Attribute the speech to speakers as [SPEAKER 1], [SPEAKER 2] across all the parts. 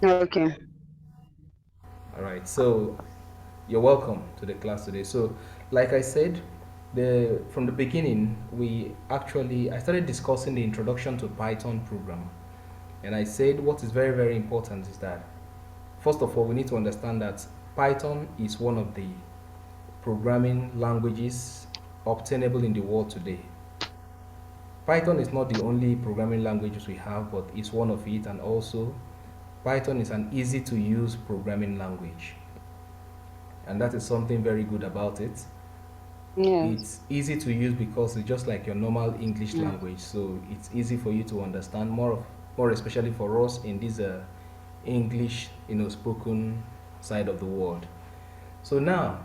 [SPEAKER 1] Okay.
[SPEAKER 2] All right, so you're welcome to the class today. So, like I said, the from the beginning, I started discussing the introduction to Python program, and I said what is very very important is that first of all we need to understand that Python is one of the programming languages obtainable in the world today. Python is not the only programming languages we have, but it's one of it, and also Python is an easy to use programming language, and that is something very good about it.
[SPEAKER 1] Yes.
[SPEAKER 2] It's easy to use because it's just like your normal English
[SPEAKER 1] Mm.
[SPEAKER 2] language, so it's easy for you to understand more especially for us in this English, spoken side of the world. So now,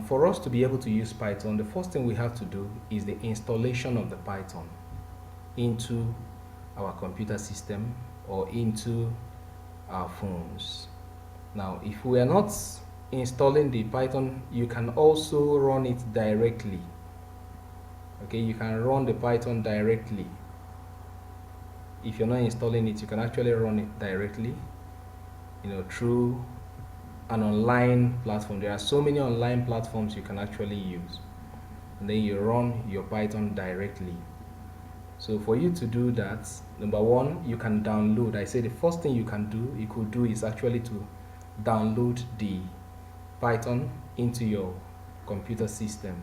[SPEAKER 2] for us to be able to use Python, the first thing we have to do is the installation of the Python into our computer system or into our phones. Now, if we are not installing the Python, you can also run it directly. Okay, you can run the Python directly. If you're not installing it, you can actually run it directly, through an online platform. There are so many online platforms you can actually use. And then you run your Python directly. So for you to do that, number one, you can download. I say the first thing you could do is actually to download the Python into your computer system.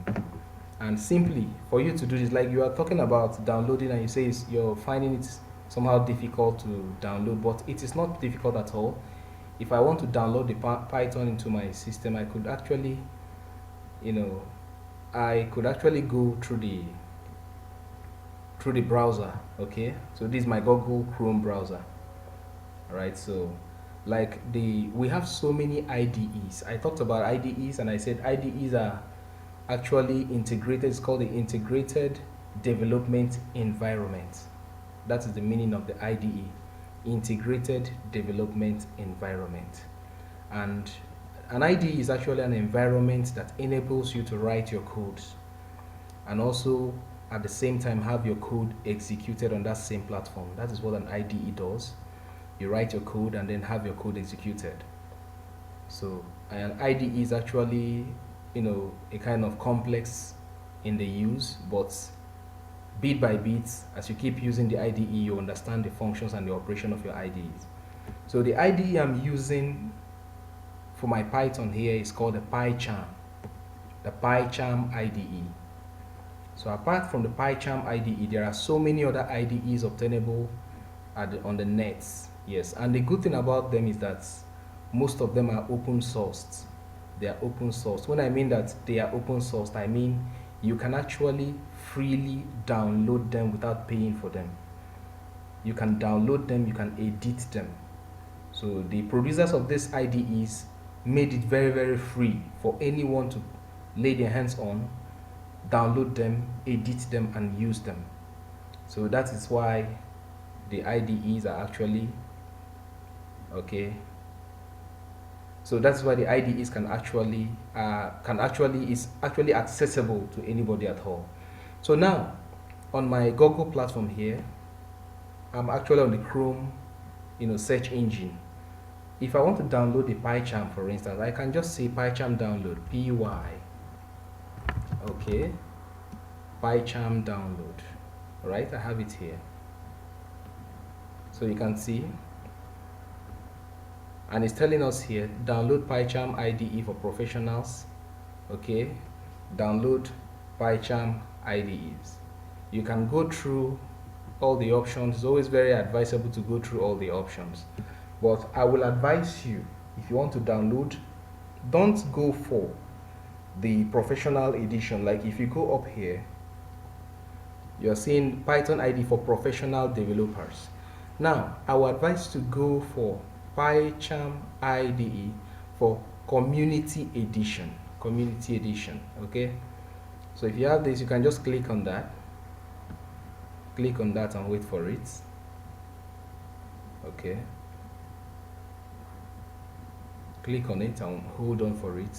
[SPEAKER 2] And simply for you to do this, like you are talking about downloading, and you say you're finding it somehow difficult to download, but it is not difficult at all. If I want to download the Python into my system, you know, I could actually go through the browser. Okay, so this is my Google Chrome browser. All right, so like we have so many IDEs. I talked about IDEs, and I said IDEs are actually integrated. It's called the integrated development environment. That is the meaning of the IDE, integrated development environment. And an IDE is actually an environment that enables you to write your codes and also at the same time have your code executed on that same platform. That is what an IDE does. You write your code and then have your code executed. So an IDE is actually, a kind of complex in the use, but bit by bit, as you keep using the IDE, you understand the functions and the operation of your IDEs. So the IDE I'm using for my Python here is called the Pycharm IDE. So apart from the Pycharm IDE, there are so many other IDEs obtainable on the nets. Yes, and the good thing about them is that most of them are open sourced. They are open sourced. When I mean that they are open sourced, I mean you can actually freely download them without paying for them. You can download them, you can edit them. So the producers of these IDEs made it very, very free for anyone to lay their hands on, download them, edit them, and use them. So that is why the IDEs are actually okay. So that's why the IDEs can actually is actually accessible to anybody at all. So now on my Google platform here, I'm actually on the Chrome, search engine. If I want to download the PyCharm, for instance, I can just say PyCharm download, okay, PyCharm download. All right, I have it here. So you can see, and it's telling us here, download PyCharm IDE for professionals. Okay, download PyCharm IDEs. You can go through all the options. It's always very advisable to go through all the options. But I will advise you, if you want to download, don't go for the professional edition. Like if you go up here, you're seeing Python ID for professional developers. Now, I would advise to go for PyCharm IDE for community edition. Community edition, okay? So if you have this, you can just click on that. Click on that and wait for it. Okay. Click on it and hold on for it.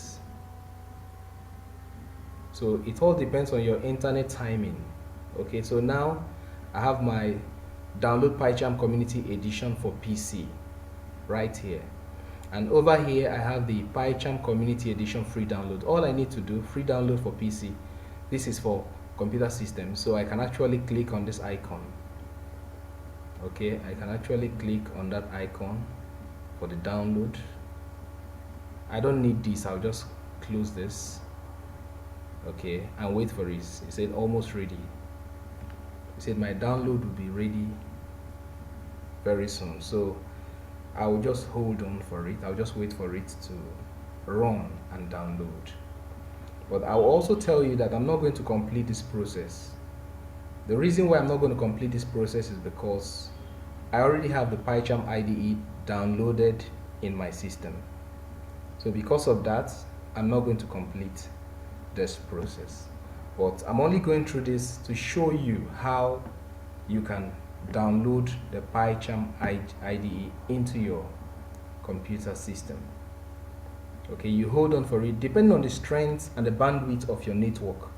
[SPEAKER 2] So it all depends on your internet timing. Okay, so now I have my download PyCharm community edition for PC. right here. And over here I have the Pycharm Community Edition free download. All I need to do, free download for PC. This is for computer system, so I can actually click on this icon. Okay, I can actually click on that icon for the download. I don't need this, I'll just close this. Okay, and wait for it. It said almost ready. It said my download will be ready very soon, so I will just hold on for it. I'll just wait for it to run and download. But I'll also tell you that I'm not going to complete this process. The reason why I'm not going to complete this process is because I already have the Pycharm Ide downloaded in my system. So because of that, I'm not going to complete this process. But I'm only going through this to show you how you can download the Pycharm Ide into your computer system. Okay, you hold on for it. Depending on the strength and the bandwidth of your network,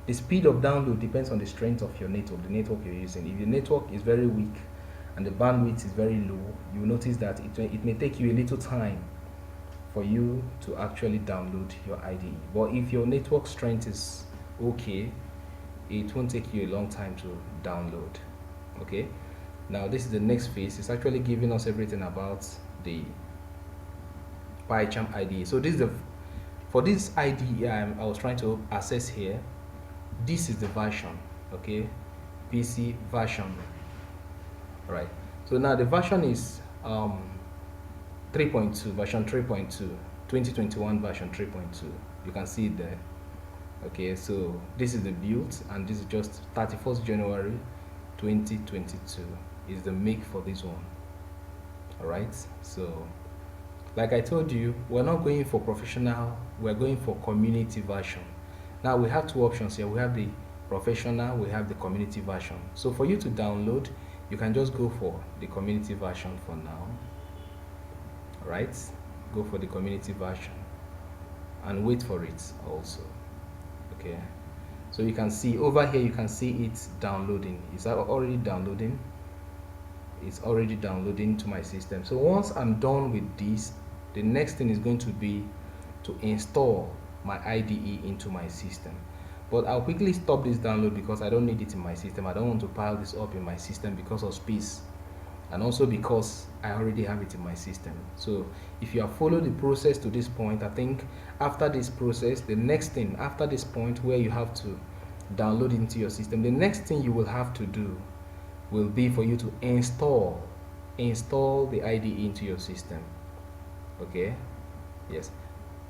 [SPEAKER 2] the speed of download depends on the strength of your network, the network you're using. If your network is very weak and the bandwidth is very low, you will notice that it may take you a little time for you to actually download your IDE. But if your network strength is okay, it won't take you a long time to download. Okay, now this is the next phase. It's actually giving us everything about the Pycharm IDE. So this is for this IDE I was trying to access here. This is the version, okay, PC version. Right, so now the version is 3.2, version 3.2, 2021 version 3.2. You can see it there. Okay, so this is the build, and this is just 31st January 2022 is the make for this one. All right, so like I told you, we're not going for professional, we're going for community version. Now we have two options here. We have the professional, we have the community version. So for you to download, you can just go for the community version for now. All right, go for the community version and wait for it also. Okay, so you can see over here, you can see it's downloading. Is that already downloading? It's already downloading to my system. So once I'm done with this, the next thing is going to be to install my IDE into my system. But I'll quickly stop this download because I don't need it in my system. I don't want to pile this up in my system because of space, and also because I already have it in my system. So if you have followed the process to this point, I think after this process, the next thing after this point where you have to download into your system, the next thing you will have to do will be for you to install the IDE into your system. Okay, yes,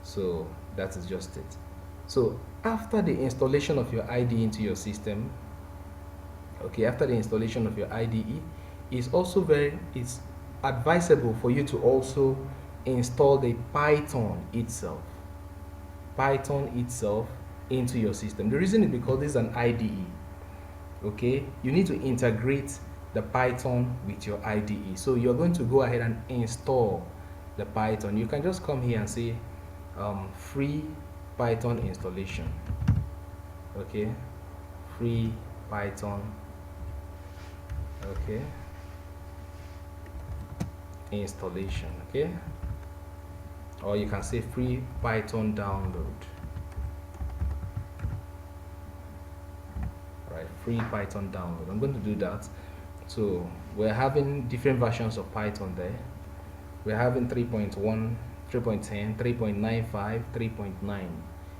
[SPEAKER 2] so that is just it. So after the installation of your IDE into your system, okay, after the installation of your IDE, it's advisable for you to also install the Python itself into your system. The reason is because this is an IDE. Okay, you need to integrate the Python with your IDE. So you're going to go ahead and install the Python. You can just come here and say free Python installation. Okay, free Python. Okay, installation. Okay, or you can say free Python download. Right, free Python download. I'm going to do that. So we're having different versions of Python there. We're having 3.1, 3.10, 3.95, 3.9.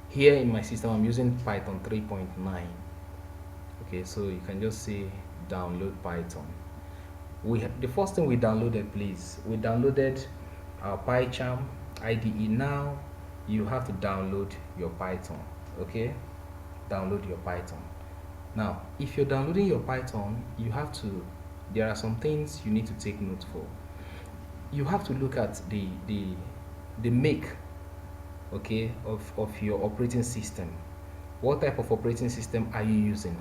[SPEAKER 2] Here in my system, I'm using Python 3.9. Okay, so you can just say download Python. The first thing we downloaded, please, we downloaded our Pycharm IDE. Now you have to download your Python. Okay, download your Python. Now if you're downloading your Python, there are some things you need to take note for. You have to look at the make, okay, of your operating system. What type of operating system are you using?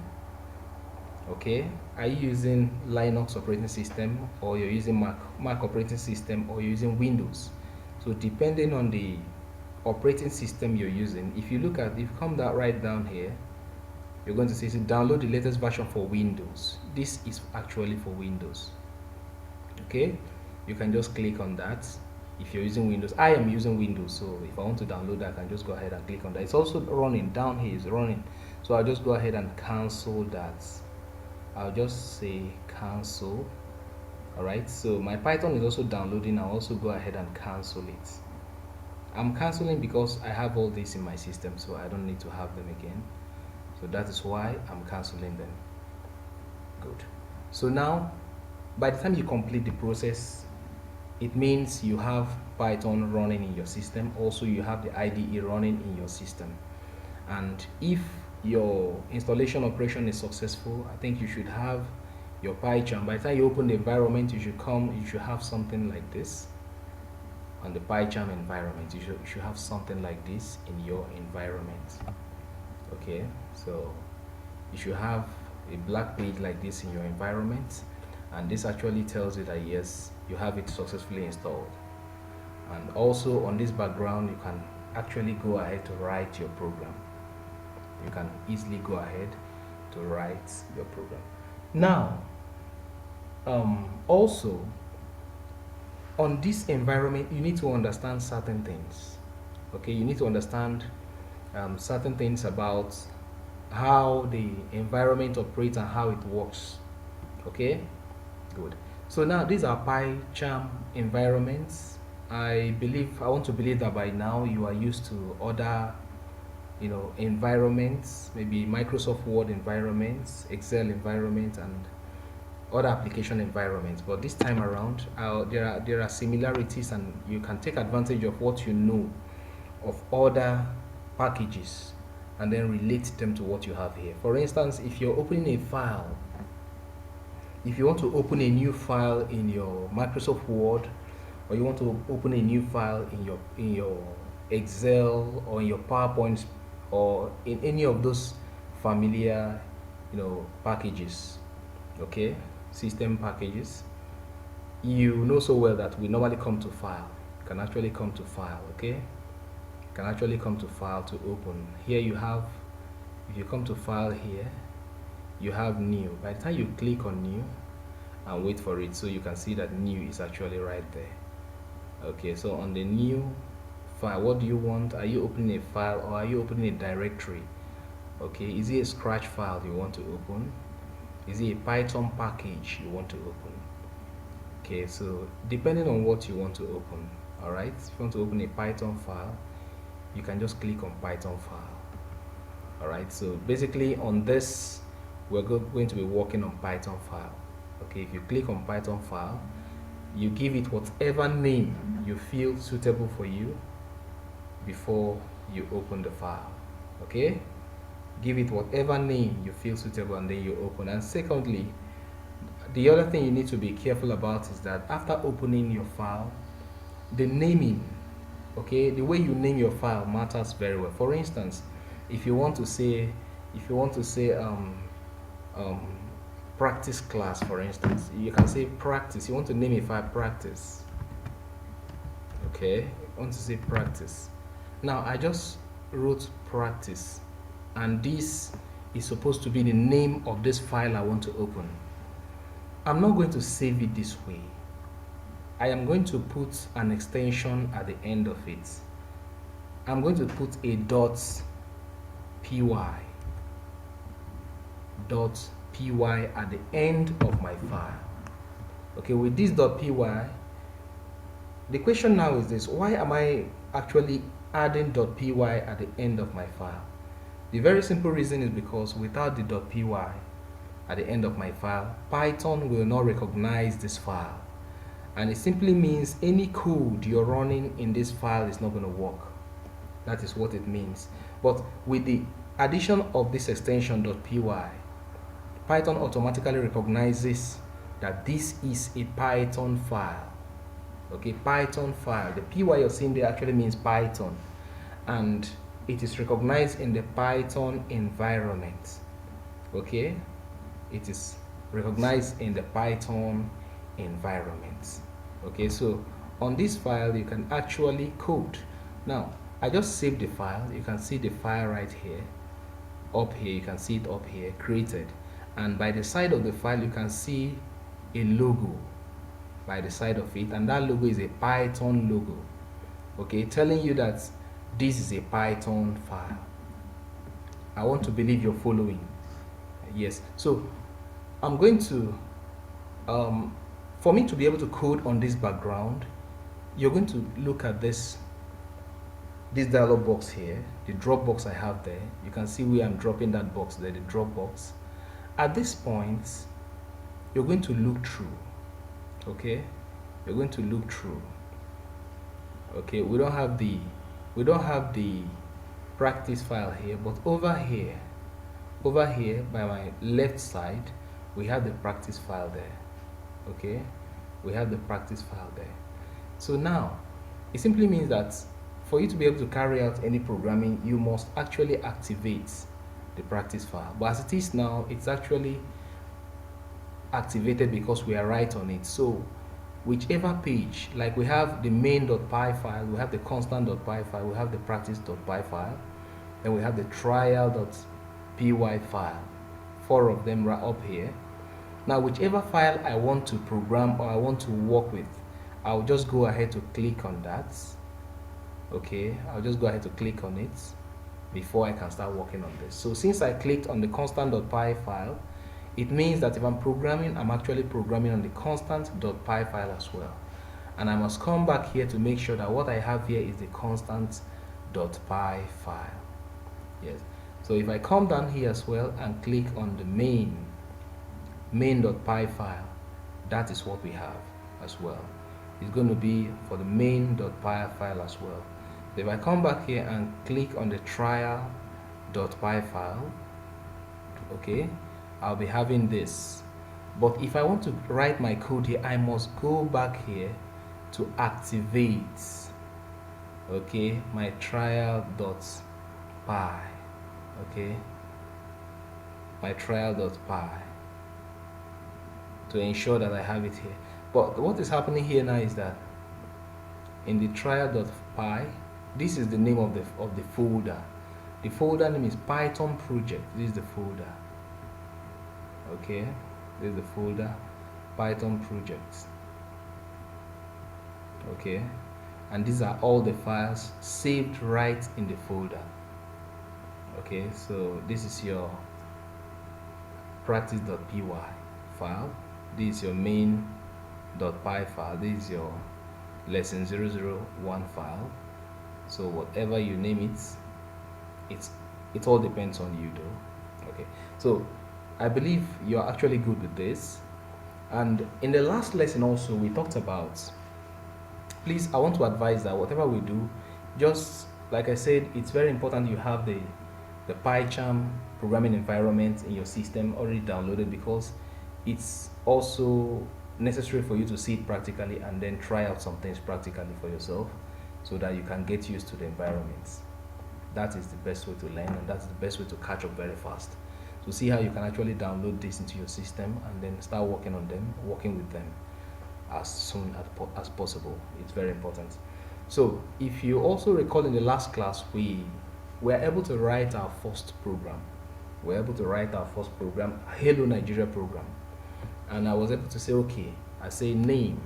[SPEAKER 2] Okay, are you using Linux operating system, or you're using Mac operating system, or you're using Windows? So depending on the operating system you're using, if you come right down here, you're going to see download the latest version for Windows. This is actually for Windows. Okay, you can just click on that. If you're using Windows, I am using Windows, so if I want to download that, I can just go ahead and click on that. It's also running down here, is running, so I'll just go ahead and cancel that. I'll just say cancel. All right, so my Python is also downloading. I'll also go ahead and cancel it. I'm canceling because I have all this in my system, so I don't need to have them again. So that is why I'm canceling them. Good. So now, by the time you complete the process, it means you have Python running in your system. Also, you have the IDE running in your system. And if your installation operation is successful, I think you should have your Pycharm. By the time you open the environment, you should have something like this. On the Pycharm environment, you should have something like this in your environment. Okay, so you should have a black page like this in your environment, and this actually tells you that yes, you have it successfully installed. And also on this background, you can actually go ahead to write your program. You can easily go ahead to write your program. Now, also on this environment, you need to understand certain things. Okay, you need to understand certain things about how the environment operates and how it works. Okay, good. So now these are Pycharm environments. I want to believe that by now you are used to other environments, maybe Microsoft Word environments, Excel environments, and other application environments. But this time around, there are similarities, and you can take advantage of what you know of other packages and then relate them to what you have here. For instance, if you're opening a file, if you want to open a new file in your Microsoft Word, or you want to open a new file in your Excel or in your PowerPoint or in any of those familiar packages, okay, system packages, you know so well that we normally come to file. You can actually come to file, okay? You can actually come to file to open. Here you have, if you come to file here, you have new. By the time you click on new and wait for it, so you can see that new is actually right there. Okay, so on the new file, what do you want? Are you opening a file or are you opening a directory? Okay, is it a scratch file you want to open? Is it a Python package you want to open? Okay, so depending on what you want to open, all right, if you want to open a Python file, you can just click on Python file. All right, so basically on this, we're going to be working on Python file. Okay, if you click on Python file, you give it whatever name you feel suitable for you before you open the file. Okay, give it whatever name you feel suitable and then you open. And secondly, the other thing you need to be careful about is that after opening your file, the naming, okay, the way you name your file matters very well. For instance, if you want to say practice class, for instance, you can say practice. You want to name a file practice. Okay, I want to say practice. Now I just wrote practice, and this is supposed to be the name of this file I want to open. I'm not going to save it this way. I am going to put an extension at the end of it. I'm going to put a .py at the end of my file. Okay, with this .py, the question now is this: why am I actually adding .py at the end of my file? The very simple reason is because without the .py at the end of my file, Python will not recognize this file, and it simply means any code you're running in this file is not going to work. That is what it means. But with the addition of this extension .py, Python automatically recognizes that this is a Python file. Okay, Python file. The py you're seeing there actually means Python, and it is recognized in the Python environment. Okay, it is recognized in the Python environment. Okay, so on this file you can actually code. Now I just saved the file. You can see the file right here, up here. You can see it up here, created, and by the side of the file you can see a logo. by the side of it, and that logo is a Python logo, okay, telling you that this is a Python file. I want to believe you're following. Yes, so I'm going to for me to be able to code on this background, you're going to look at this dialog box here, the drop box I have there. You can see where I'm dropping that box there, the drop box. At this point, you're going to look through, okay? You're going to look through. Okay, we don't have the practice file here, but over here by my left side, we have the practice file there. Okay, we have the practice file there. So now it simply means that for you to be able to carry out any programming, you must actually activate the practice file. But as it is now, it's actually activated because we are right on it. So whichever page, like we have the main.py file, we have the constant.py file, we have the practice.py file, then we have the trial.py file. 4 of them are up here. Now whichever file I want to program or I want to work with, I'll just go ahead to click on that. Okay, I'll just go ahead to click on it before I can start working on this. So since I clicked on the constant.py file, it means that if I'm programming, I'm actually programming on the constant.py file as well. And I must come back here to make sure that what I have here is the constant.py file. Yes. So if I come down here as well and click on the main.py file, that is what we have as well. It's going to be for the main.py file as well. So if I come back here and click on the trial.py file, okay, I'll be having this. But if I want to write my code here, I must go back here to activate, okay, my trial.py, okay, my trial.py, to ensure that I have it here. But what is happening here now is that in the trial.py, this is the name of the folder. The folder name is Python project. This is the folder. Okay, this is the folder, Python projects. Okay, and these are all the files saved right in the folder. Okay, so this is your practice.py file, this is your main.py file, this is your lesson 001 file. So whatever you name it all depends on you though. Okay, so I believe you're actually good with this. And in the last lesson also, we talked about, please, I want to advise that whatever we do, just like I said, it's very important you have the Pycharm programming environment in your system already downloaded, because it's also necessary for you to see it practically and then try out some things practically for yourself so that you can get used to the environments. That is the best way to learn, and that's the best way to catch up very fast. So see how you can actually download this into your system and then start working on them, working with them as soon as possible. It's very important. So if you also recall, in the last class, we were able to write our first program. We were able to write our first program, Hello Nigeria program. And I was able to say, okay, I say name.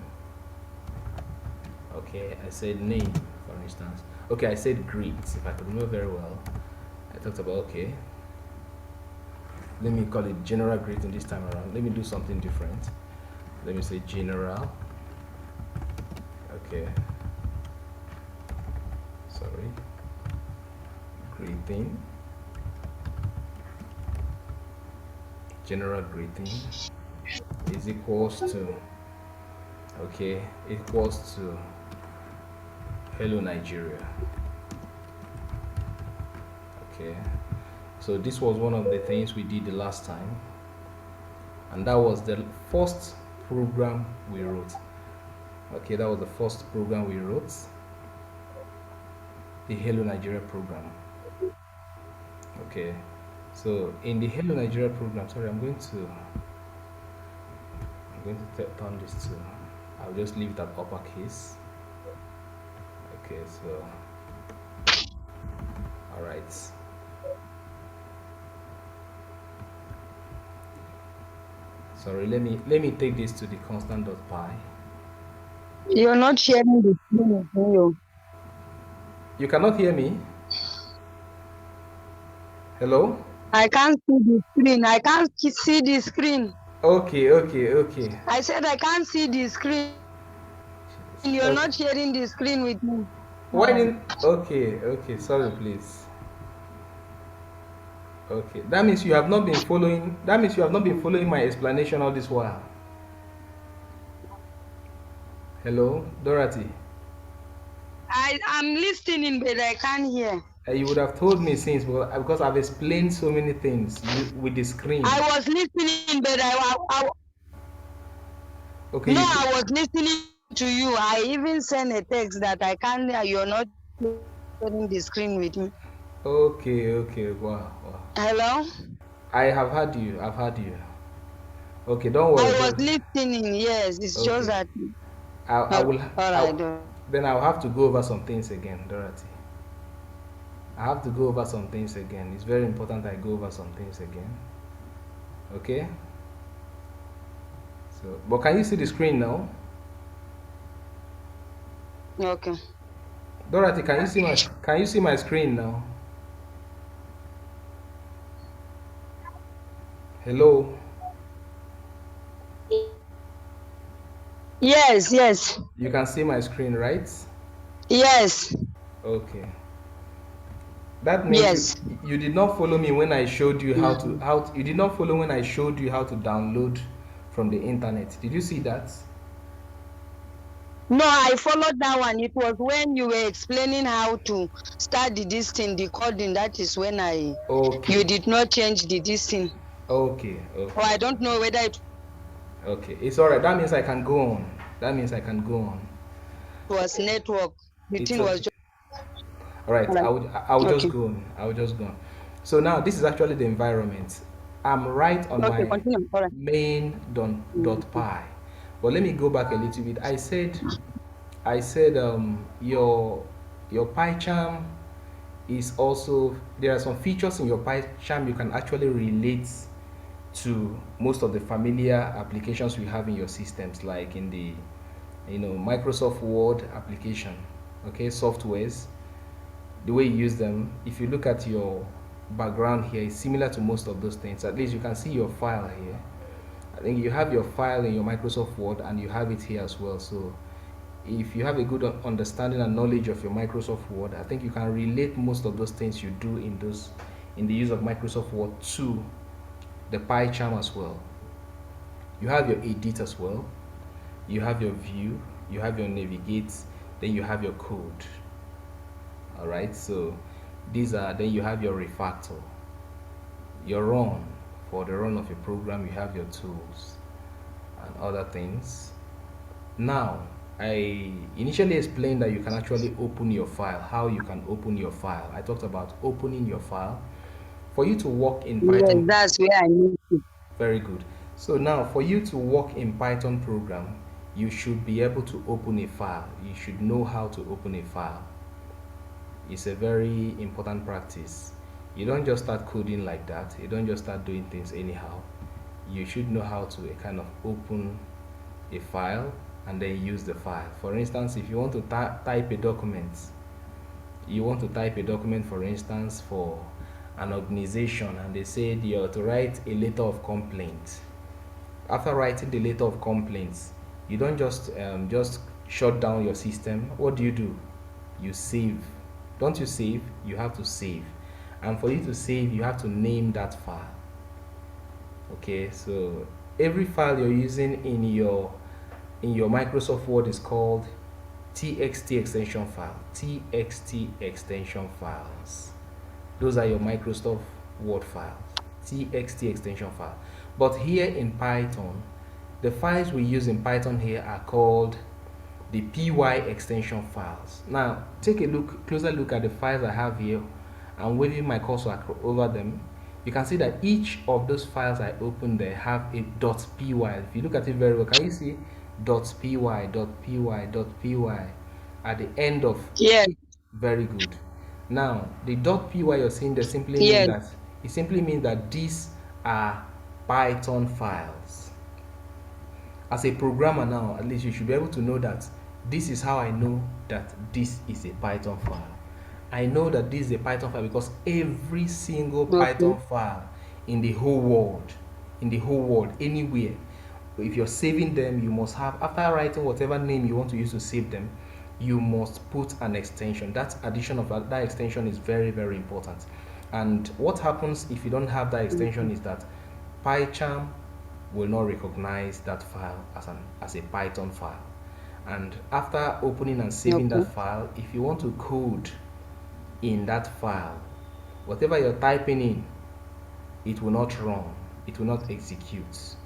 [SPEAKER 2] Okay, I said name, for instance. Okay, I said greet, if I could remember very well. I talked about, okay, let me call it general greeting this time around. Let me do something different. Let me say general. Okay. Sorry. Greeting. General greeting is equals to, okay, equals to Hello Nigeria. Okay. So this was one of the things we did the last time, and that was the first program we wrote. Okay, that was the first program we wrote, the Hello Nigeria program. Okay, so in the Hello Nigeria program, sorry, I'm going to turn this to, I'll just leave that uppercase. Okay, so all right. Sorry, let me take this to the constant.py.
[SPEAKER 1] You're not sharing the screen with me. Oh.
[SPEAKER 2] You cannot hear me? Hello?
[SPEAKER 1] I can't see the screen. I can't see the screen.
[SPEAKER 2] Okay, okay, okay.
[SPEAKER 1] I said I can't see the screen. You're
[SPEAKER 2] Okay.
[SPEAKER 1] not sharing the screen with me.
[SPEAKER 2] Why didn't okay, okay, sorry please. Okay. That means you have not been following my explanation all this while. Hello, Dorothy.
[SPEAKER 1] I'm listening, but I can't hear.
[SPEAKER 2] You would have told me since because I've explained so many things with the screen.
[SPEAKER 1] I was listening, but
[SPEAKER 2] Okay,
[SPEAKER 1] no,
[SPEAKER 2] you
[SPEAKER 1] I was listening to you. I even sent a text that I can't hear. You're not sharing the screen with me.
[SPEAKER 2] okay, okay, wow, wow.
[SPEAKER 1] Hello?
[SPEAKER 2] I have heard you. I've heard you. Okay, don't worry.
[SPEAKER 1] I was
[SPEAKER 2] Don't.
[SPEAKER 1] listening. Yes, it's just
[SPEAKER 2] Okay,
[SPEAKER 1] that.
[SPEAKER 2] I
[SPEAKER 1] All
[SPEAKER 2] will.
[SPEAKER 1] right.
[SPEAKER 2] Then I'll have to go over some things again, Dorothy. I have to go over some things again. It's very important I go over some things again. Okay. So, but can you see the screen now,
[SPEAKER 1] Okay.
[SPEAKER 2] Dorothy? Can you see my screen now? Hello.
[SPEAKER 1] Yes, yes,
[SPEAKER 2] You can see my screen, right?
[SPEAKER 1] yes,
[SPEAKER 2] Okay. That means
[SPEAKER 1] yes.
[SPEAKER 2] you did not follow me when I showed you
[SPEAKER 1] Mhm.
[SPEAKER 2] you did not follow when I showed you how to download from the internet. Did you see that?
[SPEAKER 1] No, I followed that one. It was when you were explaining how to start this thing, the coding. That is when you
[SPEAKER 2] Okay.
[SPEAKER 1] did not change this thing.
[SPEAKER 2] Okay.
[SPEAKER 1] Or
[SPEAKER 2] Okay.
[SPEAKER 1] I don't know whether it
[SPEAKER 2] Okay. It's all right. That means I can go on. That means I can go on.
[SPEAKER 1] was network. The
[SPEAKER 2] It's
[SPEAKER 1] thing was
[SPEAKER 2] okay.
[SPEAKER 1] just
[SPEAKER 2] All right.
[SPEAKER 1] like,
[SPEAKER 2] I would just
[SPEAKER 1] okay,
[SPEAKER 2] go on. I would just go on. So now this is actually the environment. I'm right on
[SPEAKER 1] okay,
[SPEAKER 2] my
[SPEAKER 1] continue. All right.
[SPEAKER 2] main
[SPEAKER 1] Mhm.
[SPEAKER 2] py. But let me go back a little bit. I said your PyCharm is also there are some features in your PyCharm you can actually relate to most of the familiar applications we have in your systems, like in the Microsoft Word application, okay, softwares, the way you use them. If you look at your background here, it's similar to most of those things. At least you can see your file here. I think you have your file in your Microsoft Word and you have it here as well. So if you have a good understanding and knowledge of your Microsoft Word, I think you can relate most of those things you do in the use of Microsoft Word to the PyCharm as well. You have your edit as well. You have your view. You have your navigate. Then you have your code. All right. So these are then you have your refactor, your run. For the run of your program, you have your tools and other things. Now, I initially explained that you can actually open your file, how you can open your file. I talked about opening your file. For you to work in
[SPEAKER 1] Yes,
[SPEAKER 2] Python,
[SPEAKER 1] that's where I need it.
[SPEAKER 2] very good. So now, for you to work in Python program, you should be able to open a file. You should know how to open a file. It's a very important practice. You don't just start coding like that. You don't just start doing things anyhow. You should know how to kind of open a file and then use the file. For instance, if you want to type a document, for instance, for an organization, and they said you have to write a letter of complaint. After writing the letter of complaints, you don't just shut down your system. What do? You save. Don't you save? You have to save. And for you to save, you have to name that file. Okay, so every file you're using in your Microsoft Word is called txt extension file. Txt extension files. Those are your Microsoft Word files. Txt extension file. But here in Python, the files we use in Python here are called the py extension files. Now, take a closer look at the files I have here. I'm waving my cursor over them. You can see that each of those files I open there have a .py. If you look at it very well, can you see .py, .py at the end of?
[SPEAKER 1] Yes,
[SPEAKER 2] Very good. Now, the .py you're seeing there
[SPEAKER 1] yes,
[SPEAKER 2] simply means that these are Python files. As a programmer now, at least you should be able to know that this is how I know that this is a Python file. I know that this is a Python file because every single
[SPEAKER 1] Okay.
[SPEAKER 2] Python file in the whole world, anywhere, if you're saving them, you must have, after writing whatever name you want to use to save them, you must put an extension. That addition of that extension is very, very important. And what happens if you don't have that extension is that Pycharm will not recognize that file as a Python file. And after opening and saving
[SPEAKER 1] Okay.
[SPEAKER 2] that file, if you want to code in that file, whatever you're typing in, it will not run, it will not execute.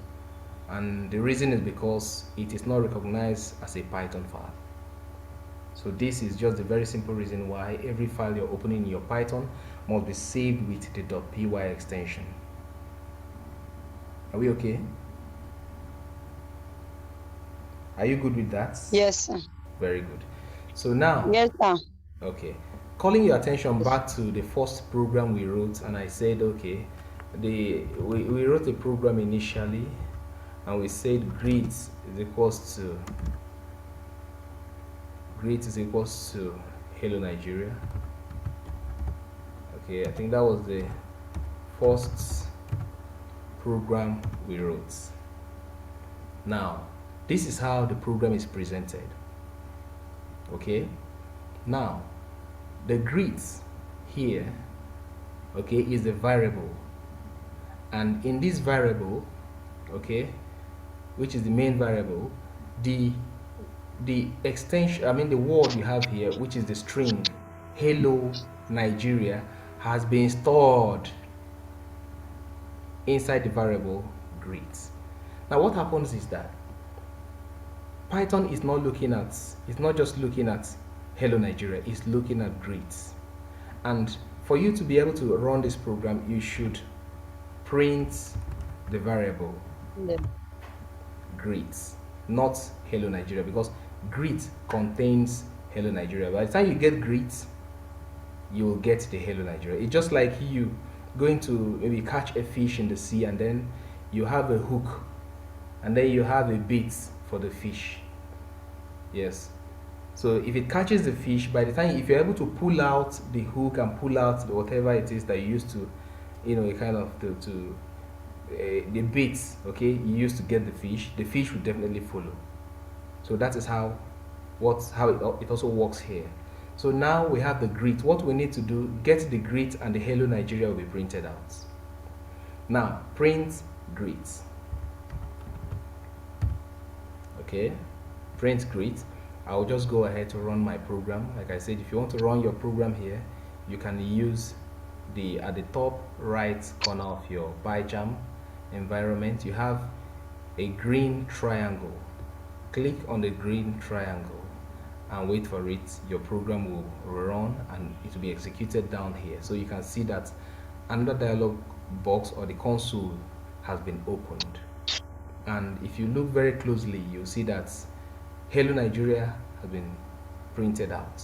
[SPEAKER 2] And the reason is because it is not recognized as a Python file. So this is just a very simple reason why every file you're opening in your Python must be saved with the .py extension. Are we okay? Are you good with that?
[SPEAKER 1] Yes, sir.
[SPEAKER 2] Very good. So now,
[SPEAKER 1] Yes, sir.
[SPEAKER 2] okay, calling your attention back to the first program we wrote, and I said, okay, we wrote a program initially, and we said greet is equals to hello Nigeria. Okay, I think that was the first program we wrote. Now, this is how the program is presented. Okay, now the greet here, okay, is a variable, and in this variable, okay, which is the main variable, the extension, I mean the word you have here, which is the string hello Nigeria, has been stored inside the variable greet. Now what happens is that Python is not just looking at hello Nigeria, it's looking at greet. And for you to be able to run this program, you should print the variable greet, not hello Nigeria, because greet contains hello Nigeria. By the time you get greet, you will get the hello Nigeria. It's just like you going to maybe catch a fish in the sea, and then you have a hook, and then you have a bait for the fish. Yes. So if it catches the fish, by the time, if you're able to pull out the hook and pull out whatever it is that you used to, kind of the bait, okay, you used to get the fish will definitely follow. So that is how it also works here. So now we have the greet. What we need to do, get the greet, and the hello Nigeria will be printed out. Now print greet. Okay, print greet. I'll just go ahead to run my program. Like I said, if you want to run your program here, you can use at the top right corner of your Pycharm environment, you have a green triangle. Click on the green triangle and wait for it. Your program will run and it will be executed down here. So you can see that another dialog box or the console has been opened. And if you look very closely, you'll see that hello Nigeria has been printed out.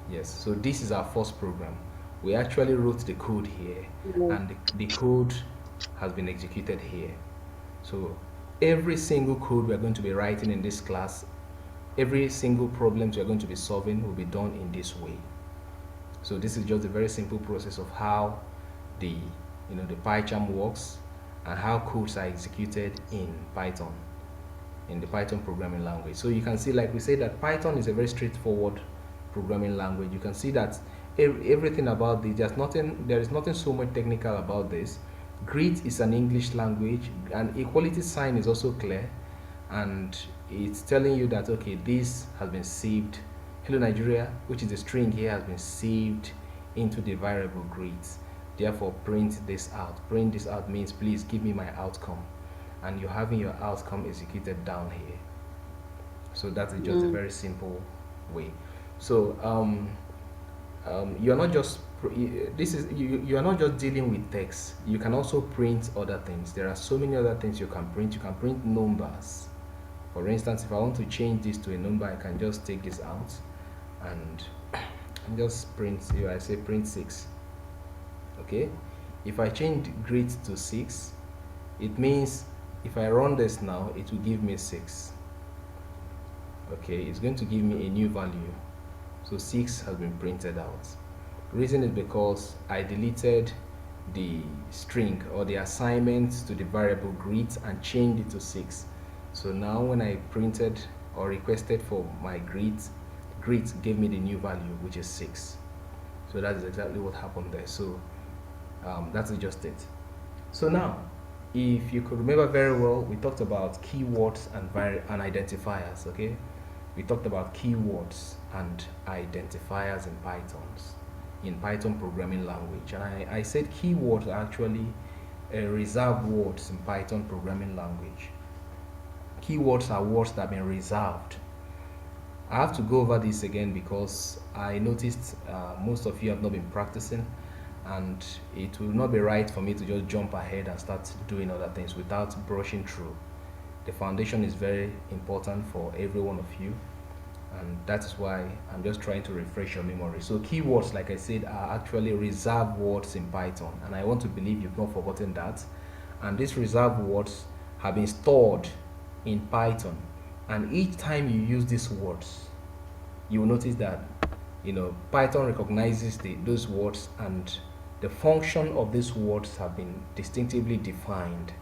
[SPEAKER 2] Yes, so this is our first program. We actually wrote the code here, and the code has been executed here. So every single code we are going to be writing in this class, every single problems we are going to be solving will be done in this way. So this is just a very simple process of how the Pycharm works and how codes are executed in Python, in the Python programming language. So you can see, like we say, that Python is a very straightforward programming language. You can see that everything about this, there is nothing so much technical about this. Greet is an English language, and equality sign is also clear, and it's telling you that, okay, this has been saved. Hello Nigeria, which is the string here, has been saved into the variable greet. Therefore print this out. Print this out means please give me my outcome, and you're having your outcome executed down here. So that is just a very simple way. So you're not just you are not just dealing with text. You can also print other things. There are so many other things you can print. You can print numbers. For instance, if I want to change this to a number, I can just take this out and just print. I say print 6. Okay, if I change greet to 6, it means if I run this now, it will give me 6. Okay, it's going to give me a new value. So 6 has been printed out. Reason is because I deleted the string or the assignment to the variable greet and changed it to 6. So now when I printed or requested for my greet gave me the new value, which is 6. So that is exactly what happened there. So that's just it. So now, if you could remember very well, we talked about keywords and identifiers. Okay, we talked about keywords and identifiers in Python programming language, and I said keywords are actually reserved words in Python programming language. Keywords are words that have been reserved. I have to go over this again because I noticed most of you have not been practicing, and it will not be right for me to just jump ahead and start doing other things without brushing through. The foundation is very important for every one of you, and that is why I'm just trying to refresh your memory. So keywords, like I said, are actually reserved words in Python, and I want to believe you've not forgotten that. And these reserved words have been stored in Python, and each time you use these words, you will notice that Python recognizes those words, and the function of these words have been distinctively defined,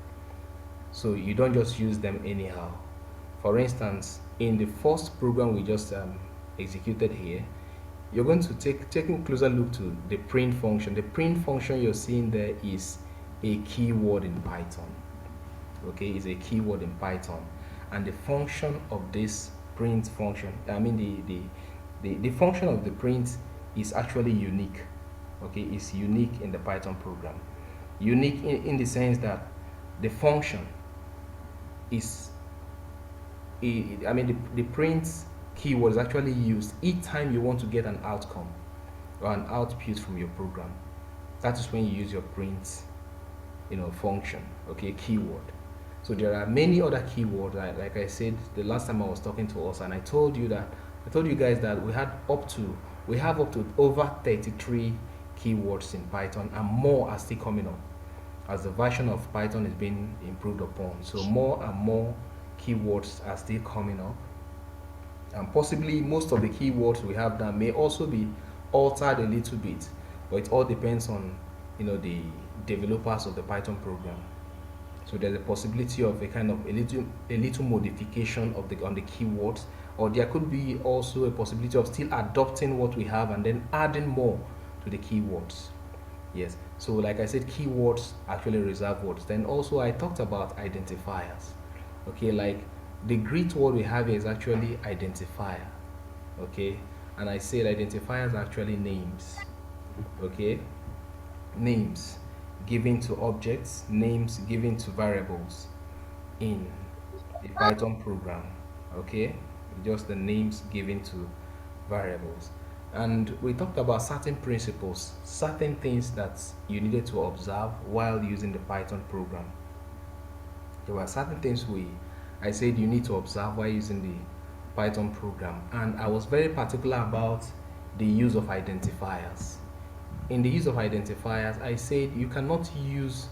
[SPEAKER 2] so you don't just use them anyhow. For instance, in the first program we just executed here, you're going to taking a closer look to the print function. The print function you're seeing there is a keyword in Python. Okay, is a keyword in Python, and the function of this print function, I mean the function of the print is actually unique. Okay, it's unique in the Python program. Unique in the sense that the function is, I mean the print keyword is actually used each time you want to get an outcome or an output from your program. That is when you use your print function, okay, keyword. So there are many other keywords, like I said the last time I was talking to us, and I told you guys that we have up to over 33 keywords in Python, and more are still coming up as the version of Python is being improved upon. So more and more keywords are still coming up, and possibly most of the keywords we have that may also be altered a little bit, but it all depends on the developers of the Python program. So there's a possibility of a kind of a little modification of on the keywords, or there could be also a possibility of still adopting what we have and then adding more to the keywords. Yes, so like I said, keywords actually reserve words. Then also I talked about identifiers. Okay, like the greet word we have here is actually identifier. Okay, and I said identifiers are actually names. Okay, names given to objects, names given to variables in a Python program. Okay, just the names given to variables. And we talked about certain principles, certain things that you needed to observe while using the Python program. There were certain things I said you need to observe while using the Python program, and I was very particular about the use of identifiers. In the use of identifiers, I said you cannot use,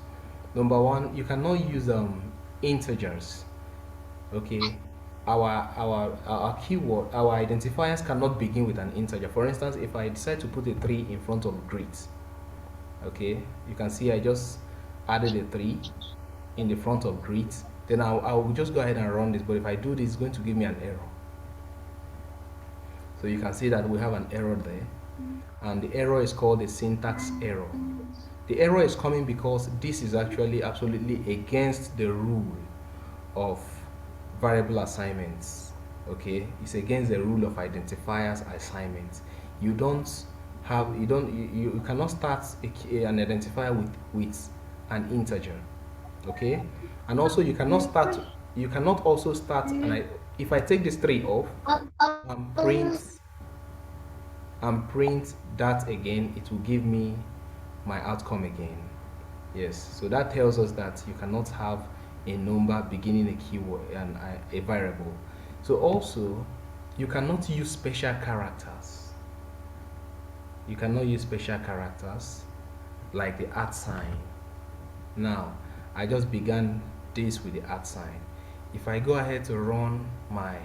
[SPEAKER 2] number one, you cannot use integers. Okay, our keyword, our identifiers cannot begin with an integer. For instance, if I decide to put a 3 in front of greet, okay, you can see I just added a 3 in the front of greet. Then I'll just go ahead and run this, but if I do this, it's going to give me an error. So you can see that we have an error there, and the error is called a syntax error. The error is coming because this is actually absolutely against the rule of variable assignments. Okay, it's against the rule of identifiers assignments. You cannot start an identifier with an integer. Okay, and also you cannot also start, and if I take this 3 off and print that again, it will give me my outcome again. Yes, so that tells us that you cannot have a number beginning a keyword and a variable. So also, you cannot use special characters. You cannot use special characters like the @ sign. Now, I just began this with the @ sign. If I go ahead to run my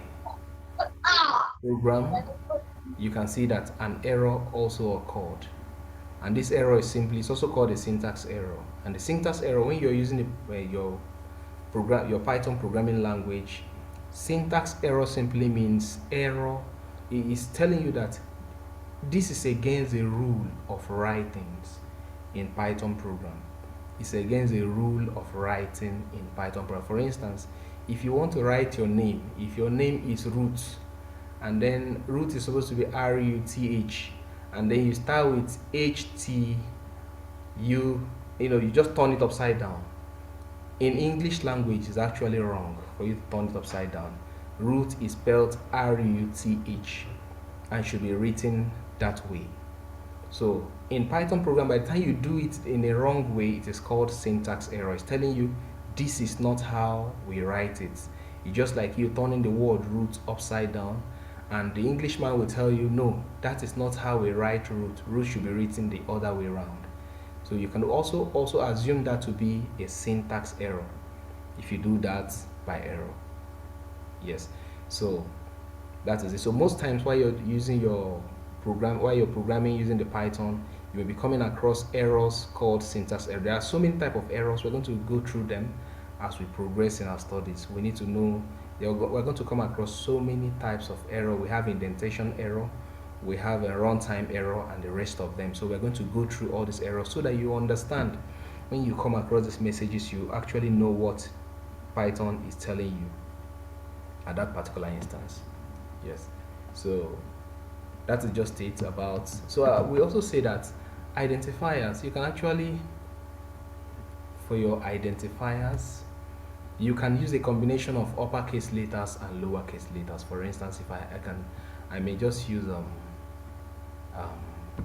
[SPEAKER 2] program, you can see that an error also occurred. And this error is simply, it's also called a syntax error. And the syntax error, when you're using your Python programming language, syntax error simply means error. It is telling you that this is against the rule of writings in Python program. It's against the rule of writing in Python program. For instance, if you want to write your name, if your name is root, and then root is supposed to be R-U-T-H, and then you start with H-T-U, you just turn it upside down. In English language, it's actually wrong for you to turn it upside down. Root is spelled R-U-T-H and should be written that way. So in Python program, by the time you do it in a wrong way, it is called syntax error. It's telling you this is not how we write it. It's just like you turning the word root upside down, and the Englishman will tell you, no, that is not how we write root. Root should be written the other way around. So you can also assume that to be a syntax error if you do that by error. Yes. So that is it. So most times while you're using your program, while you're programming using the Python, you will be coming across errors called syntax error. There are so many type of errors. We're going to go through them as we progress in our studies. We need to know we're going to come across so many types of error. We have indentation error, we have a runtime error, and the rest of them. So we're going to go through all these errors so that you understand when you come across these messages, you actually know what Python is telling you at that particular instance. Yes. So that is just it about. So we also say that identifiers, you can actually, for your identifiers, you can use a combination of uppercase letters and lowercase letters. For instance, if I may just use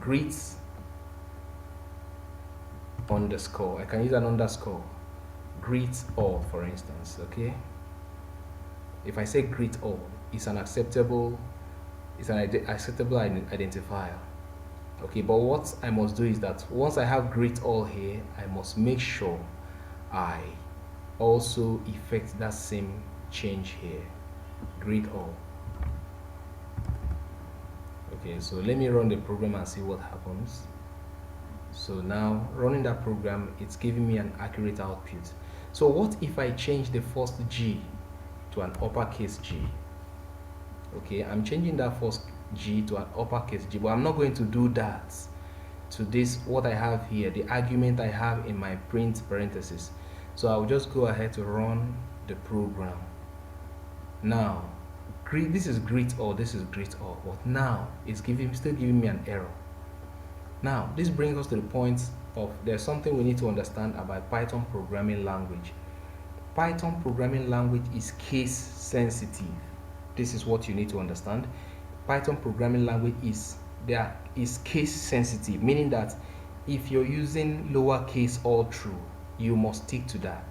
[SPEAKER 2] greets underscore. I can use an underscore, greet all, for instance. Okay, if I say greet all, it's an acceptable identifier. Okay, but what I must do is that once I have greet all here, I must make sure I also effect that same change here, greet all. Okay, so let me run the program and see what happens. So now running that program, it's giving me an accurate output. So what if I change the first G to an uppercase G? Okay, I'm changing that first G to an uppercase G, but I'm not going to do that to this, what I have here, the argument I have in my print parenthesis. So I'll just go ahead to run the program. Now, this is greet all, this is greet all, but now it's still giving me an error. Now, this brings us to the point of there's something we need to understand about Python programming language. Python programming language is case sensitive. This is what you need to understand. Python programming language is case sensitive, meaning that if you're using lowercase all through, you must stick to that.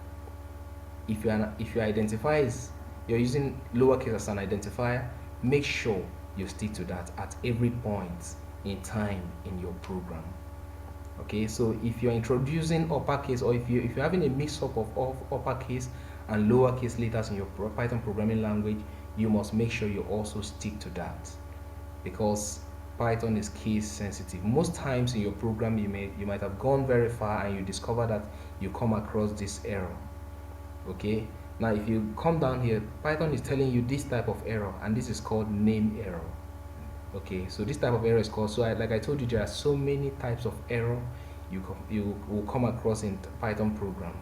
[SPEAKER 2] If your identifier is you're using lowercase as an identifier, make sure you stick to that at every point in time in your program. Okay, so if you're introducing uppercase, or if you're having a mix-up of uppercase and lowercase letters in your Python programming language, you must make sure you also stick to that, because Python is case sensitive. Most times in your program, you might have gone very far and you discover that you come across this error. Okay, now if you come down here, Python is telling you this type of error, and this is called name error. Okay, so this type of error is called, so like I told you, there are so many types of error you will come across in Python program.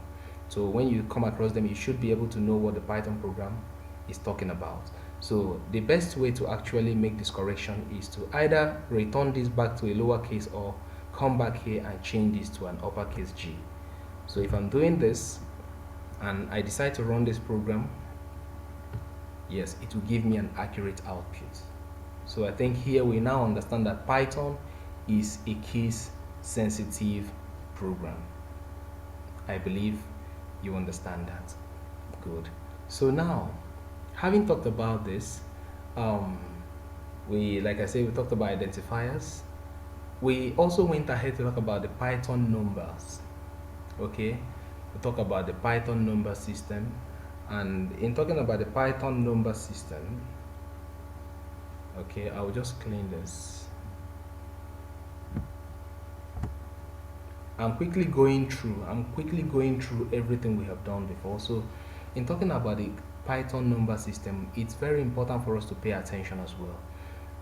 [SPEAKER 2] So when you come across them, you should be able to know what the Python program is talking about. So the best way to actually make this correction is to either return this back to a lowercase, or come back here and change this to an uppercase G. So if I'm doing this and I decide to run this program, yes, it will give me an accurate output. So I think here we now understand that Python is a case sensitive program. I believe you understand that. Good. So now, having talked about this, like I said, we talked about identifiers. We also went ahead to talk about the Python numbers. Okay, we talk about the Python number system, and in talking about the Python number system, Okay, I'll just clean this. I'm quickly going through everything we have done before. So in talking about the Python number system, it's very important for us to pay attention as well.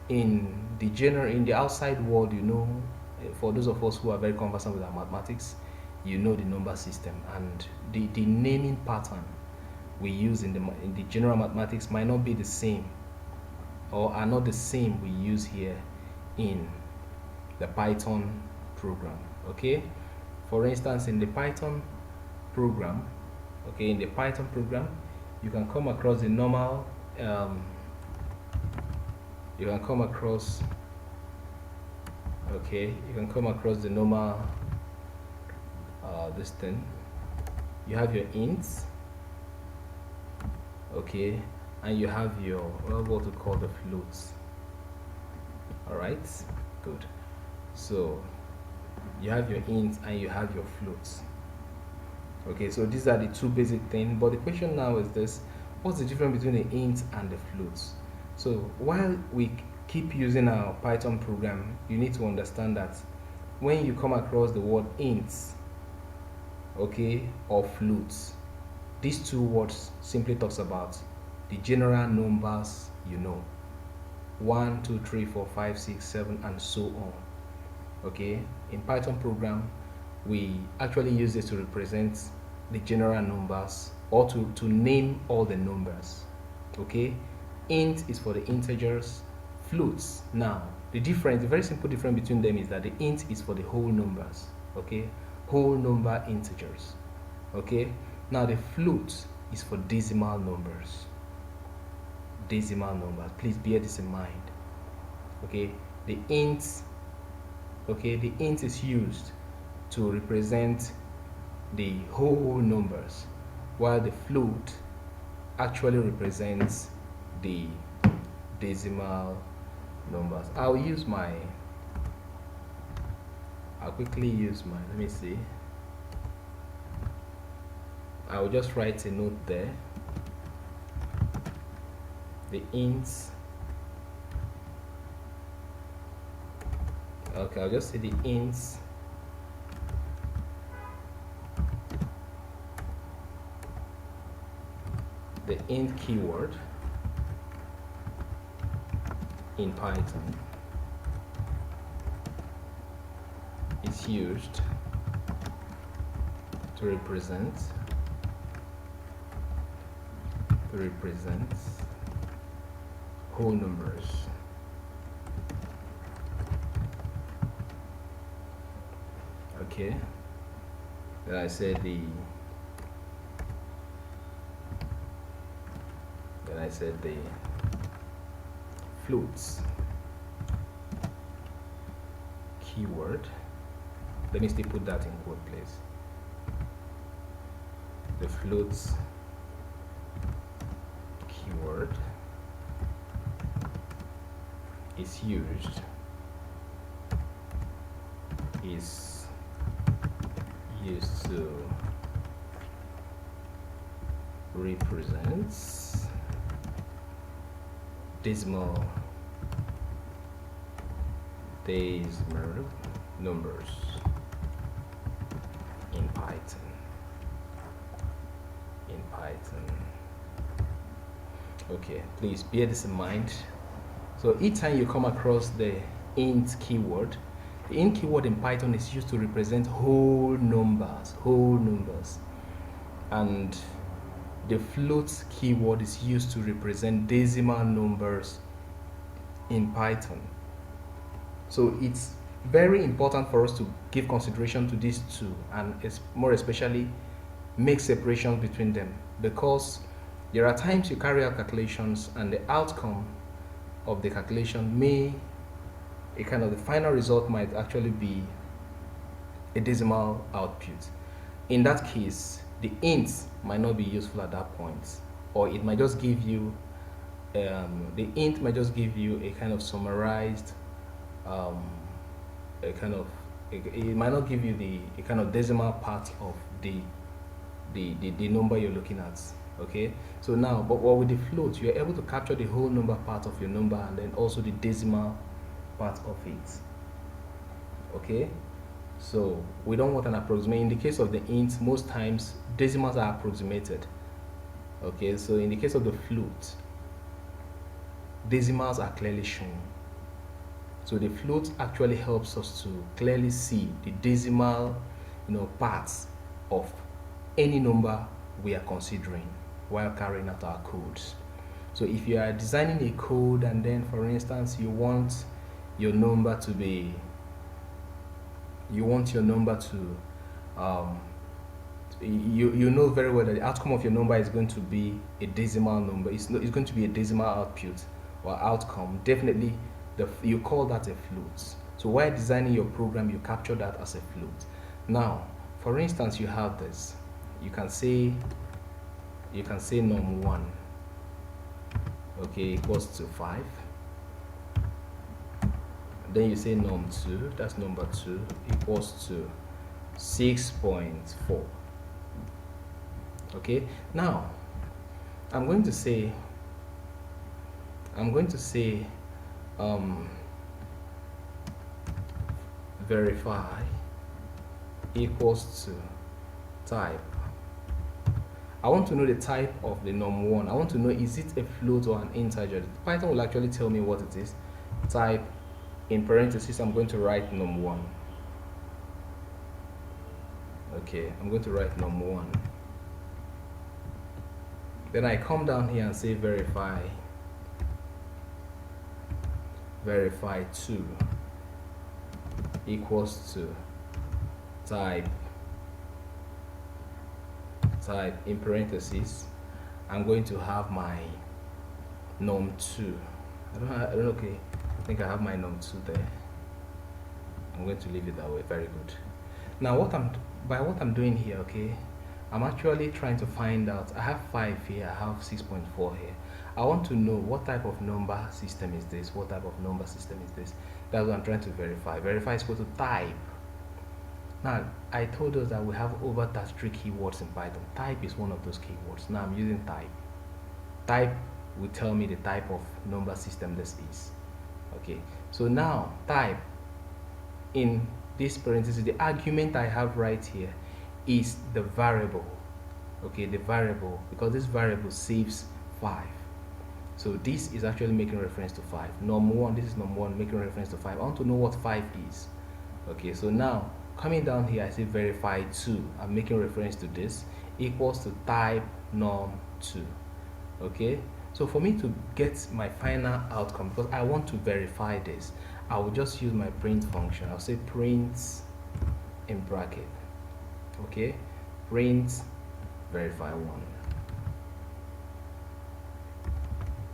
[SPEAKER 2] In the outside world, for those of us who are very conversant with our mathematics, you know the number system, and the naming pattern we use in the general mathematics might not be the same, or are not the same we use here in the Python program. Okay, for instance, in the Python program, you can come across the normal you can come across the normal this thing. You have your ints, okay, and you have your what we call the floats. All right, good. So you have your ints and you have your floats. Okay, so these are the two basic things, but the question now is this: what's the difference between the ints and the floats? So while we keep using our Python program, you need to understand that when you come across the word ints, okay, or floats, these two words simply talks about the general numbers, 1, 2, 3, 4, 5, 6, 7, and so on. Okay, in Python program, we actually use this to represent the general numbers, or to name all the numbers. Okay, int is for the integers. Floats, now the very simple difference between them is that the int is for the whole numbers. Okay, whole number integers. Okay, now the float is for decimal numbers. Please bear this in mind. Okay, the int is used to represent the whole numbers, while the float actually represents the decimal numbers. I'll quickly use my, let me see. I'll just write a note there. The ints. Okay, I'll just say the ints the int keyword in Python is used to represent whole numbers. Okay, then I said the floats keyword, let me still put that in quote place. The floats keyword is used to represent decimal numbers in Python. Okay, please bear this in mind. So each time you come across the int keyword, the int keyword in Python is used to represent whole numbers, and the float keyword is used to represent decimal numbers in Python. So it's very important for us to give consideration to these two, and it's more especially make separations between them, because there are times you carry out calculations and the outcome of the calculation the final result might actually be a decimal output. In that case, the int might not be useful at that point, or it might just give you the int might just give you a kind of summarized it might not give you a kind of decimal part of the number you're looking at. Okay, so now, but with the float, you're able to capture the whole number part of your number and then also the decimal part of it. Okay, so we don't want an approximate. In the case of the int, most times decimals are approximated. Okay, so in the case of the float, decimals are clearly shown. So the float actually helps us to clearly see the decimal, parts of any number we are considering while carrying out our codes. So if you are designing a code and then, for instance, you want your number to be, you know very well that the outcome of your number is going to be a decimal number. It's going to be a decimal output or outcome. Definitely, you call that a float. So while designing your program, you capture that as a float. Now, for instance, you have this. You can say num1, okay, equals to 5. Then you say num2, that's number 2, equals to 6.4. Okay, now I'm going to say verify equals to type. I want to know the type of the num1. I want to know, is it a float or an integer? Python will actually tell me what it is. Type, in parentheses, I'm going to write num1. Okay, I'm going to write num1. Then I come down here and say verify 2 equals to type, in parentheses, I'm going to have my num2. Okay, I think I have my num2 there. I'm going to leave it that way. Very good. Now what I'm doing here, okay, I'm actually trying to find out, I have 5 here, I have 6.4 here. I want to know what type of number system is this, what type of number system is this. That's what I'm trying to verify. Verify is equal to type. Now, I told us that we have over 33 keywords in Python. Type is one of those keywords. Now I'm using type. Type will tell me the type of number system this is. Okay, so now type, in this parenthesis, the argument I have right here is the variable. Okay, the variable, because this variable saves 5. So this is actually making reference to 5. Num1, this is num1 making reference to 5. I want to know what 5 is. Okay, so now coming down here, I say verify 2. I'm making reference to this, equals to type num2. Okay, so for me to get my final outcome, because I want to verify this, I will just use my print function. I'll say print in bracket. Okay, print verify 1.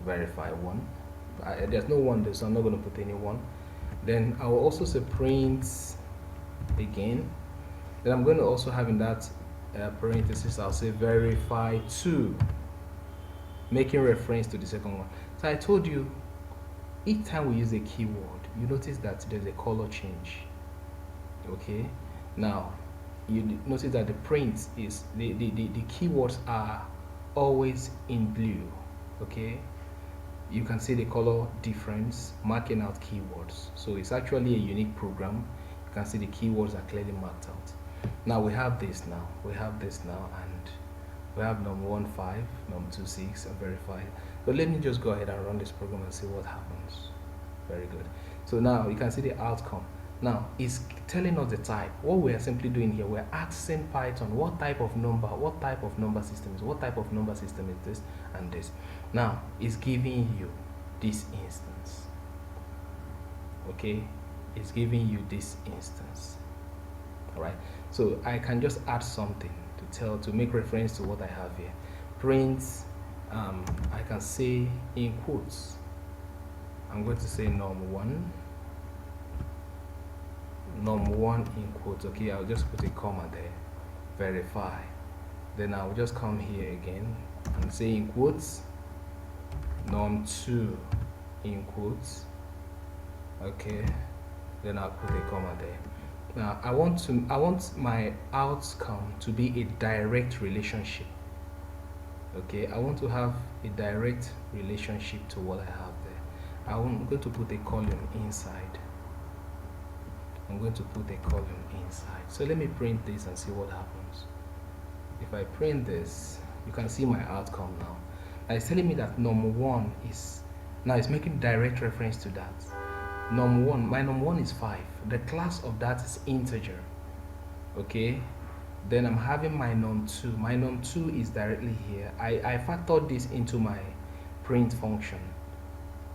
[SPEAKER 2] Verify 1. There's no 1 there, so I'm not going to put any 1. Then I will also say print again. Then I'm going to also have in that parenthesis, I'll say verify 2, making reference to the second one. So I told you, each time we use a keyword, you notice that there's a color change. Okay, now you notice that the print is the keywords are always in blue. Okay, you can see the color difference marking out keywords. So it's actually a unique program. You can see the keywords are clearly marked out. Now we have this now. And we have num1 5, num2 6, and verify. But let me just go ahead and run this program and see what happens. Very good. So now you can see the outcome. Now it's telling us the type. What we are simply doing here, we're asking Python what type of number system is, what type of number system is this and this. Now it's giving you this instance. Okay, it's giving you this instance. All right, so I can just add something to make reference to what I have here. Print, I can say in quotes, I'm going to say num1 in quotes. Okay, I'll just put a comma there. Verify. Then I'll just come here again and say in quotes num2 in quotes. Okay, then I'll put a comma there. Now I want my outcome to be a direct relationship. Okay, I want to have a direct relationship to what I have there. I'm going to put a column inside. I'm going to put a column inside. So let me print this and see what happens. If I print this, you can see my outcome now. Now it's telling me that num1 is, now it's making direct reference to that. Num1, my num1 is 5. The class of that is integer. Okay, then I'm having my num2. My num2 is directly here. I factored this into my print function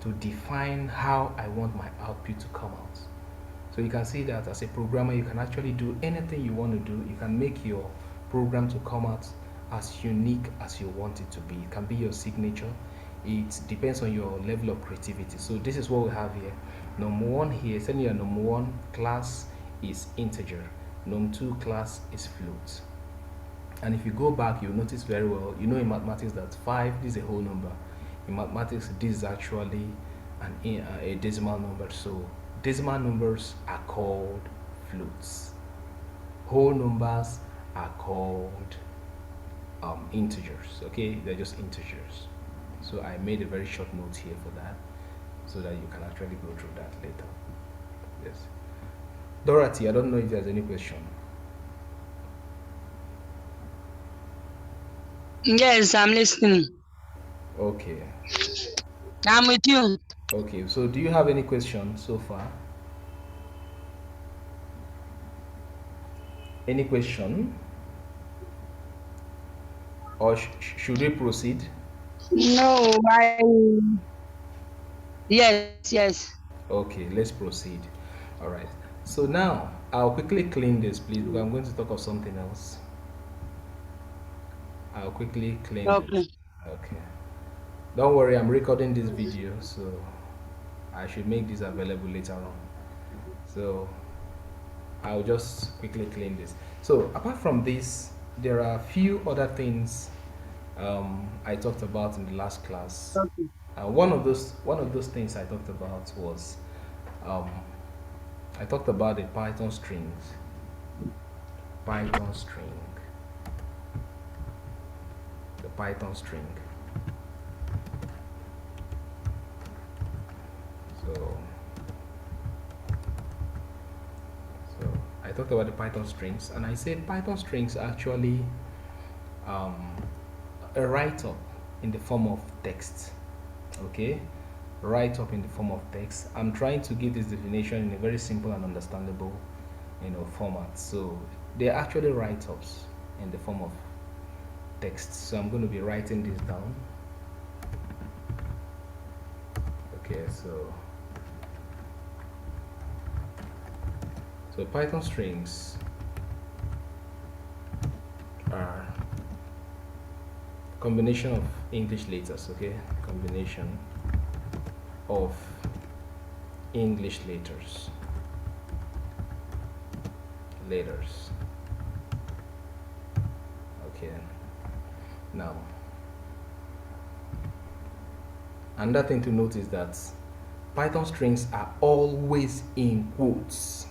[SPEAKER 2] to define how I want my output to come out. So you can see that as a programmer, you can actually do anything you want to do. You can make your program to come out as unique as you want it to be. It can be your signature. It depends on your level of creativity. So this is what we have here. Num1 here, saying your num1 class is integer. Num2 class is float. And if you go back, you'll notice very well, you know in mathematics that 5, this is a whole number. In mathematics, this is actually a decimal number. So decimal numbers are called floats. Whole numbers are called integers. Okay, they're just integers. So I made a very short note here for that, so that you can actually go through that later. Yes. Dorothy, I don't know if there's any question.
[SPEAKER 1] Yes, I'm listening.
[SPEAKER 2] Okay.
[SPEAKER 1] I'm with you.
[SPEAKER 2] Okay, so do you have any questions so far? Any question? Or should we proceed?
[SPEAKER 1] No, yes.
[SPEAKER 2] Okay, let's proceed. All right. So now I'll quickly clean this, please, because I'm going to talk of something else. I'll quickly clean
[SPEAKER 1] Okay.
[SPEAKER 2] this. Okay. Don't worry, I'm recording this video, so I should make this available later on. So I'll just quickly clean this. So apart from this, there are a few other things I talked about in the last class.
[SPEAKER 1] Okay.
[SPEAKER 2] One of those things I talked about was um, I talked about the Python strings. Python string. The Python string. So I talked about the Python strings, and I said Python strings are actually a write-up in the form of text. Okay, write-up in the form of text. I'm trying to give this definition in a very simple and understandable, format. So they're actually write-ups in the form of text. So I'm going to be writing this down. Okay, so Python strings are combination of English letters. Okay, combination of English letters. Okay, now another thing to note is that Python strings are always in quotes.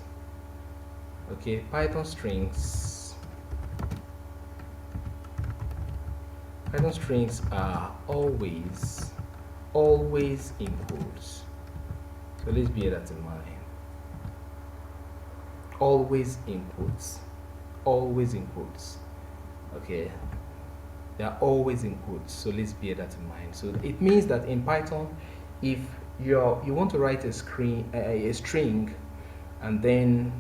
[SPEAKER 2] Okay, Python strings are always in quotes. So let's bear that in mind. Always in quotes. Okay, they are always in quotes. So let's bear that in mind. So it means that in Python, if you want to write a string, and then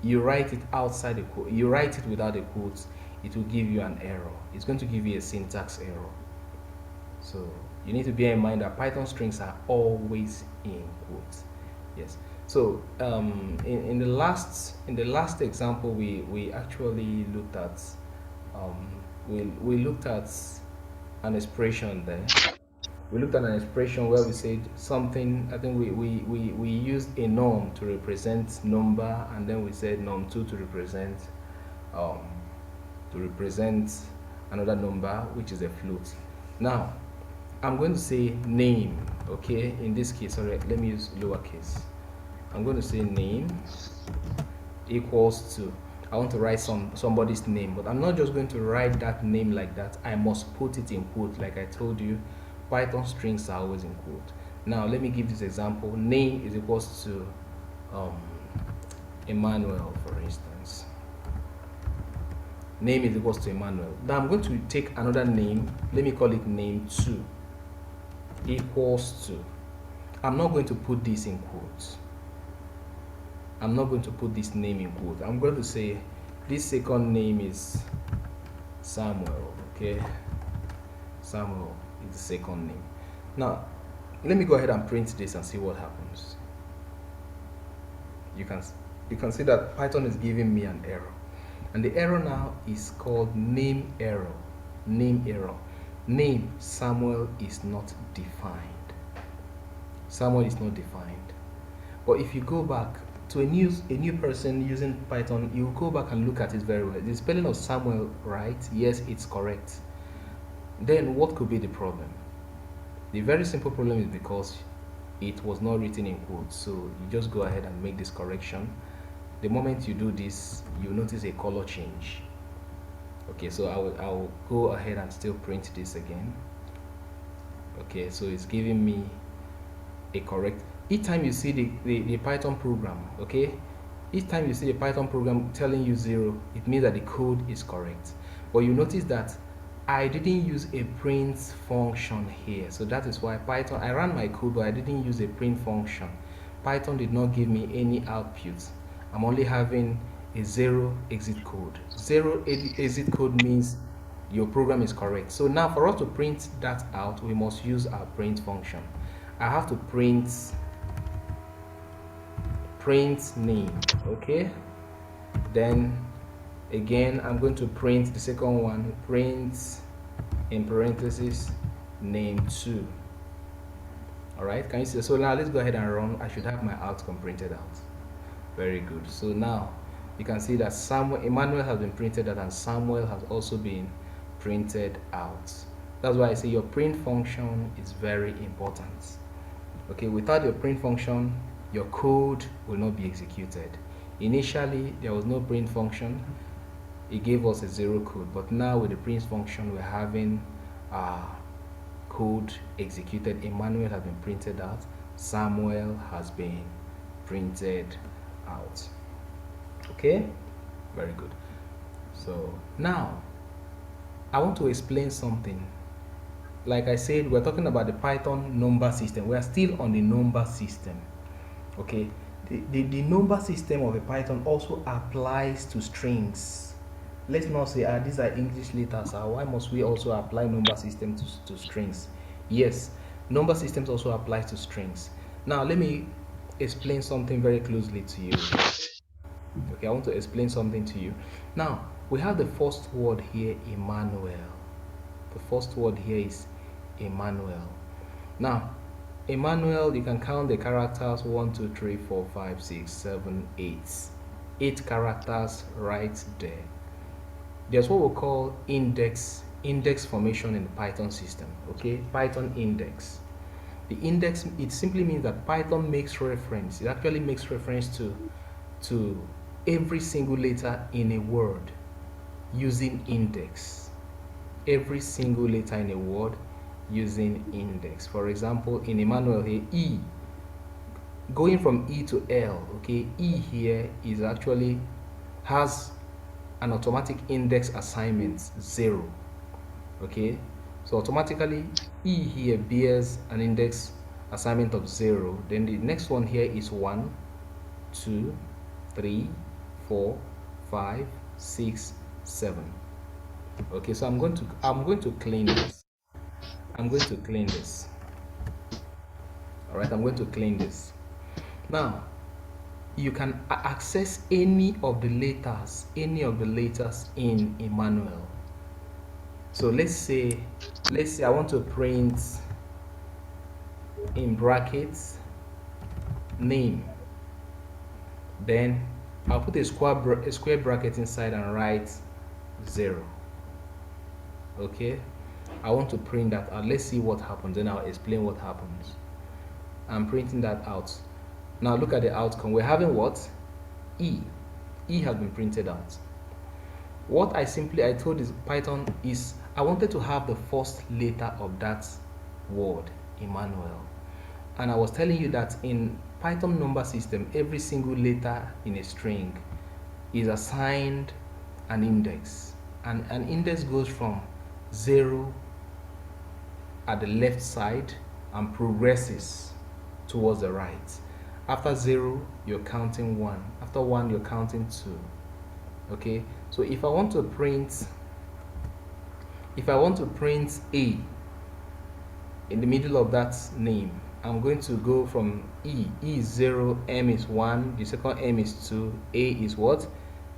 [SPEAKER 2] you write it outside the quote, you write it without the quotes, it will give you an error. It's going to give you a syntax error. So you need to bear in mind that Python strings are always in quotes. Yes. So in the last example, we actually looked at we looked at an expression there. We looked at an expression where we said something. I think we used a norm to represent number, and then we said num2 to represent another number, which is a float. Now I'm going to say name. Okay, in this case, sorry, let me use lowercase. I'm going to say name equals to, I want to write somebody's name, but I'm not just going to write that name like that. I must put it in quote. Like I told you, Python strings are always in quote. Now let me give this example. Name is equals to um, Emmanuel, for instance. Name is equals to Emmanuel. Now I'm going to take another name. Let me call it name2 equals to. I'm not going to put this in quotes. I'm not going to put this name in quote. I'm going to say this second name is Samuel. Okay, Samuel is the second name. Now let me go ahead and print this and see what happens. You can see that Python is giving me an error, and the error now is called name error. Name error. Name Samuel is not defined. Samuel is not defined. But if you go back to a new person using Python, you go back and look at it very well. The spelling of Samuel right? Yes, it's correct. Then what could be the problem? The very simple problem is because it was not written in quotes. So you just go ahead and make this correction. The moment you do this, you notice a color change. Okay, so I will go ahead and still print this again. Okay, so it's giving me a correct. Each time you see the Python program, okay, each time you see a Python program telling you 0, it means that the code is correct. But you notice that I didn't use a print function here, so that is why Python, I ran my code but I didn't use a print function. Python did not give me any output. I'm only having a 0 exit code. 0 exit code means your program is correct. So now for us to print that out, we must use our print function. I have to print name. Okay, then again I'm going to print the second one, print in parentheses name2. all right, can you see? So now let's go ahead and run. I should have my outcome printed out. Very good. So now you can see that Emmanuel has been printed out and Samuel has also been printed out. That's why I say your print function is very important. Okay, without your print function, your code will not be executed. Initially, there was no print function. It gave us a 0 code, but now with the print function, we're having code executed. Emmanuel has been printed out. Samuel has been printed out. Okay, very good. So now I want to explain something. Like I said, we're talking about the Python number system. We are still on the number system. Okay, the number system of a Python also applies to strings. Let's not say these are English letters. Why must we also apply number system to strings? Yes, number systems also applies to strings. Now let me explain something very closely to you. Okay, I want to explain something to you. Now we have the first word here, Emmanuel. The first word here is Emmanuel. Now Emmanuel, you can count the characters 1, 2, 3, 4, 5, 6, 7, 8. 8 characters right there. There's what we call index formation in the Python system. Okay, Python index. The index, it simply means that Python makes reference. It actually makes reference to every single letter in a word using index. Every single letter in a word using index. For example, in Emmanuel here, E, going from E to L, okay, E here is actually has an automatic index assignment 0. Okay, so automatically E here bears an index assignment of 0. Then the next one here is 1, 2, 3, 4, 5, 6, 7. Okay, so I'm going to clean this. I'm going to clean this. All right, I'm going to clean this. Now, you can access any of the letters in Emmanuel. So let's say I want to print in brackets name. Then I'll put a square bracket inside and write 0. Okay, I want to print that out. Let's see what happens, then I'll explain what happens. I'm printing that out. Now look at the outcome. We're having what? E. E has been printed out. What I told is Python is I wanted to have the first letter of that word, Emmanuel. And I was telling you that in Python number system, every single letter in a string is assigned an index. And an index goes from 0 at the left side and progresses towards the right. After 0, you're counting 1. After 1, you're counting 2. Okay, so if I want to print A in the middle of that name, I'm going to go from E. E is 0, M is 1, the second M is 2, A is what?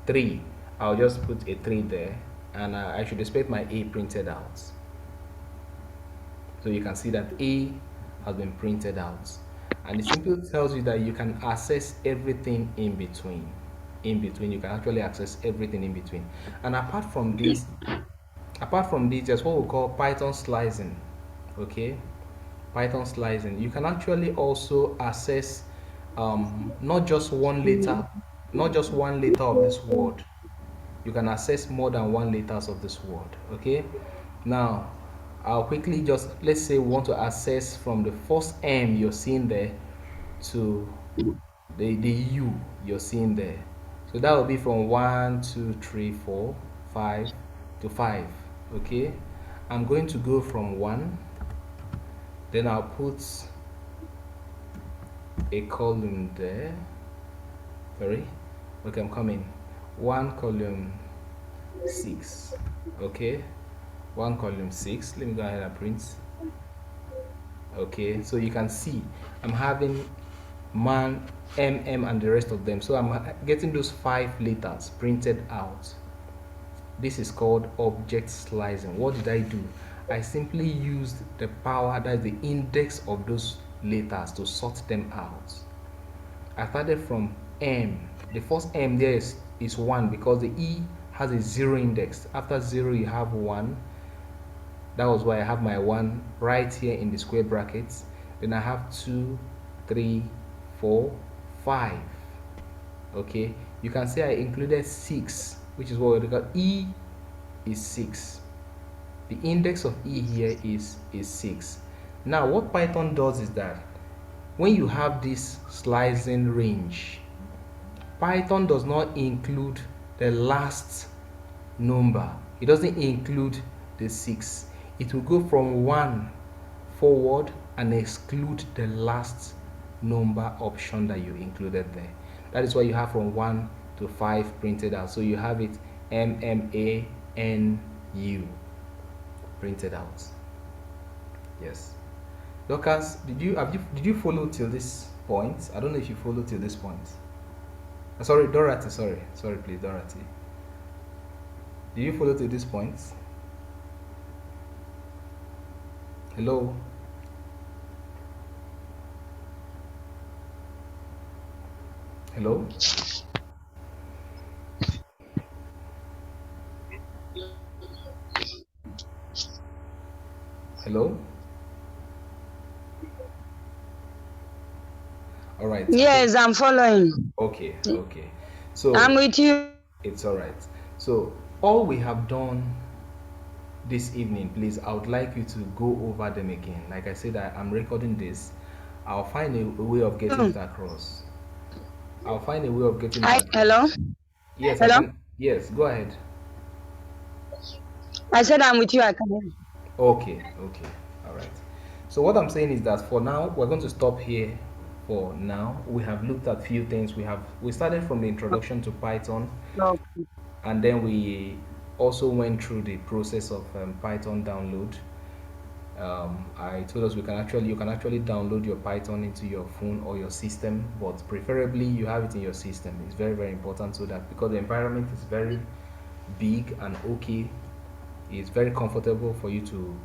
[SPEAKER 2] 3. I'll just put a 3 there, and I should expect my A printed out. So you can see that A has been printed out. And it simply tells you that you can access everything in between. In between, you can actually access everything in between. And apart from this, there's what we call Python slicing. Okay, Python slicing. You can actually also access not just one letter, not just one letter of this word. You can access more than one letters of this word. Okay, now I'll quickly just, let's say we want to access from the first M you're seeing there to the U you're seeing there. So that will be from 1, 2, 3, 4, 5 to 5. Okay, I'm going to go from 1, then I'll put a column there. Sorry, okay, I'm coming. 1 column 6. Okay, 1 column 6. Let me go ahead and print. Okay, so you can see I'm having man, mm, and the rest of them. So I'm getting those 5 letters printed out. This is called object slicing. What did I do? I simply used the power, that's the index of those letters, to sort them out. I started from M. The first M there is 1 because the E has a 0 index. After 0 you have 1. That was why I have my 1 right here in the square brackets. Then I have 2, 3, 4, 5. Okay, you can say I included 6, which is what we call E is 6. The index of E here is 6. Now what Python does is that when you have this slicing range, Python does not include the last number. It doesn't include the 6. It will go from 1 forward and exclude the last number option that you included there. That is why you have from 1 to 5 printed out. So you have it MMANU printed out. Yes. Dorcas, did you follow till this point? I don't know if you followed till this point. Sorry, Dorothy. Sorry, please, Dorothy. Did you follow to this point? Hello? Hello? Hello? All right.
[SPEAKER 1] Yes, I'm following.
[SPEAKER 2] Okay. So
[SPEAKER 1] I'm with you.
[SPEAKER 2] it's all right. So all we have done this evening, please, I would like you to go over them again. Like I said, I'm recording this. I'll find a way of getting it across. I'll find a way of getting it across.
[SPEAKER 1] Hello?
[SPEAKER 2] Yes, I
[SPEAKER 1] Hello?
[SPEAKER 2] can. Yes, go ahead.
[SPEAKER 1] I said I'm with you. I can hear you.
[SPEAKER 2] Okay, all right. So what I'm saying is that for now, we're going to stop here. For now, we have looked at few things. We started from the introduction to Python,
[SPEAKER 1] Okay.
[SPEAKER 2] and then we also went through the process of Python download. I told us you can actually download your Python into your phone or your system, but preferably you have it in your system. It's very, very important, so that because the environment is very big and okay, it's very comfortable for you to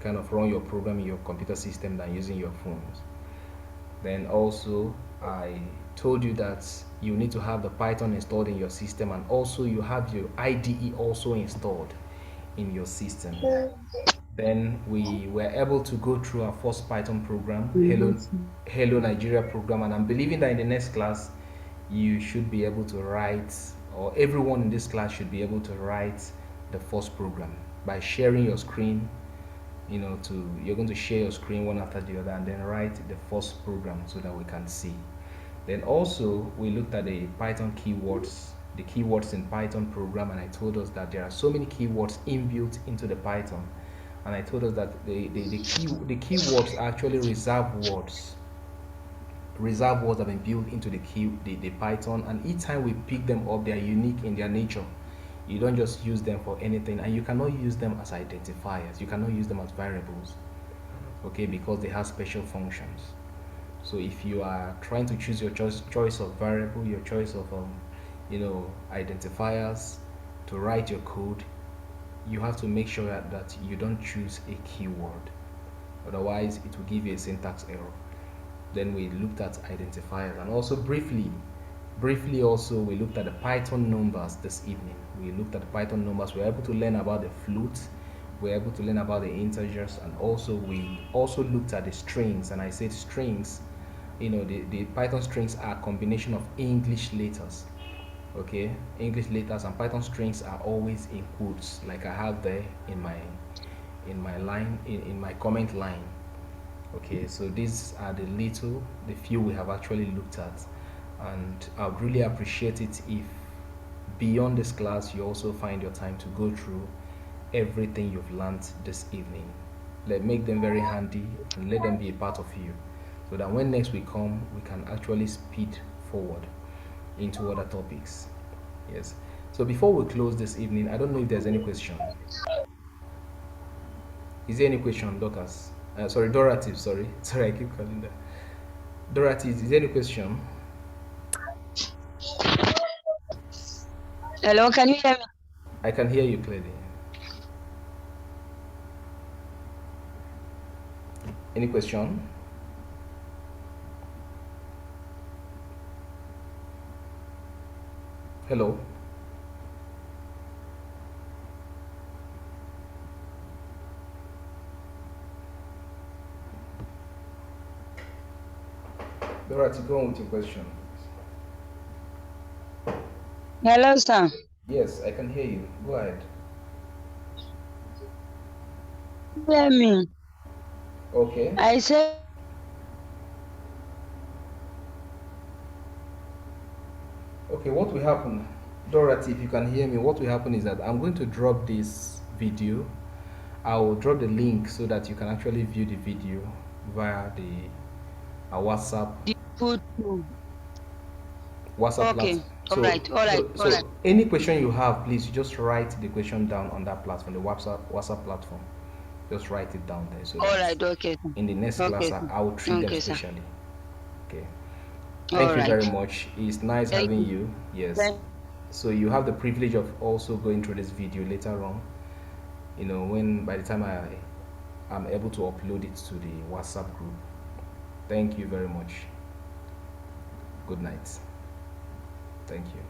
[SPEAKER 2] kind of run your program in your computer system than using your phones. Then also I told you that you need to have the Python installed in your system, and also you have your IDE also installed in your system. Then we were able to go through our first Python program, Hello Nigeria program, and I'm believing that in the next class you should be able to write or everyone in this class should be able to write the first program by sharing your screen. You're going to share your screen one after the other and then write the first program so that we can see. Then also we looked at the Python keywords, the keywords in Python program, and I told us that there are so many keywords inbuilt into the Python. And I told us that the keywords are actually reserved words. Reserved words have been built into the Python, and each time we pick them up, they are unique in their nature. You don't just use them for anything, and you cannot use them as identifiers. You cannot use them as variables, okay, because they have special functions. So if you are trying to choose your choice of variable, your choice of identifiers to write your code, you have to make sure that you don't choose a keyword. Otherwise, it will give you a syntax error. Then we looked at identifiers, and also briefly also we looked at the Python numbers this evening. We looked at the Python numbers. We were able to learn about the float. We were able to learn about the integers, and also we also looked at the strings. And I said strings, the Python strings are a combination of English letters. Okay, English letters, and Python strings are always in quotes, like I have there in my comment line. Okay, so these are the few we have actually looked at, and I would really appreciate it if beyond this class you also find your time to go through everything you've learned this evening. Make them very handy and let them be a part of you, so that when next we come, we can actually speed forward into other topics. Yes. So before we close this evening, I don't know if there's any question. Is there any question, Dorcas? Sorry, Dorothy. Sorry, sorry, I keep calling that. Dorothy, is there any question?
[SPEAKER 1] Hello, can you hear me?
[SPEAKER 2] I can hear you clearly. Any question? Hello? Dorothy, go on with your question.
[SPEAKER 1] Hello, sir.
[SPEAKER 2] Yes, I can hear you. Go ahead.
[SPEAKER 1] Hear me.
[SPEAKER 2] Okay.
[SPEAKER 1] I said,
[SPEAKER 2] Okay, what will happen, Dorothy, if you can hear me, what will happen is that I'm going to drop this video. I will drop the link so that you can actually view the video via the WhatsApp
[SPEAKER 1] good. Okay.
[SPEAKER 2] platform.
[SPEAKER 1] All right. All right. All right.
[SPEAKER 2] So any question you have, please just write the question down on that platform, the WhatsApp platform. Just write it down there so
[SPEAKER 1] All
[SPEAKER 2] that
[SPEAKER 1] right. Okay.
[SPEAKER 2] in the next
[SPEAKER 1] Okay.
[SPEAKER 2] class I will treat them
[SPEAKER 1] Okay, sir.
[SPEAKER 2] specially. Okay. Thank
[SPEAKER 1] All
[SPEAKER 2] you very
[SPEAKER 1] right.
[SPEAKER 2] much. It's nice
[SPEAKER 1] Thank
[SPEAKER 2] having
[SPEAKER 1] you.
[SPEAKER 2] you. Yes.
[SPEAKER 1] Thank
[SPEAKER 2] So you have the privilege of also going through this video later on. When by the time I'm able to upload it to the WhatsApp group. Thank you very much. Good night. Thank you.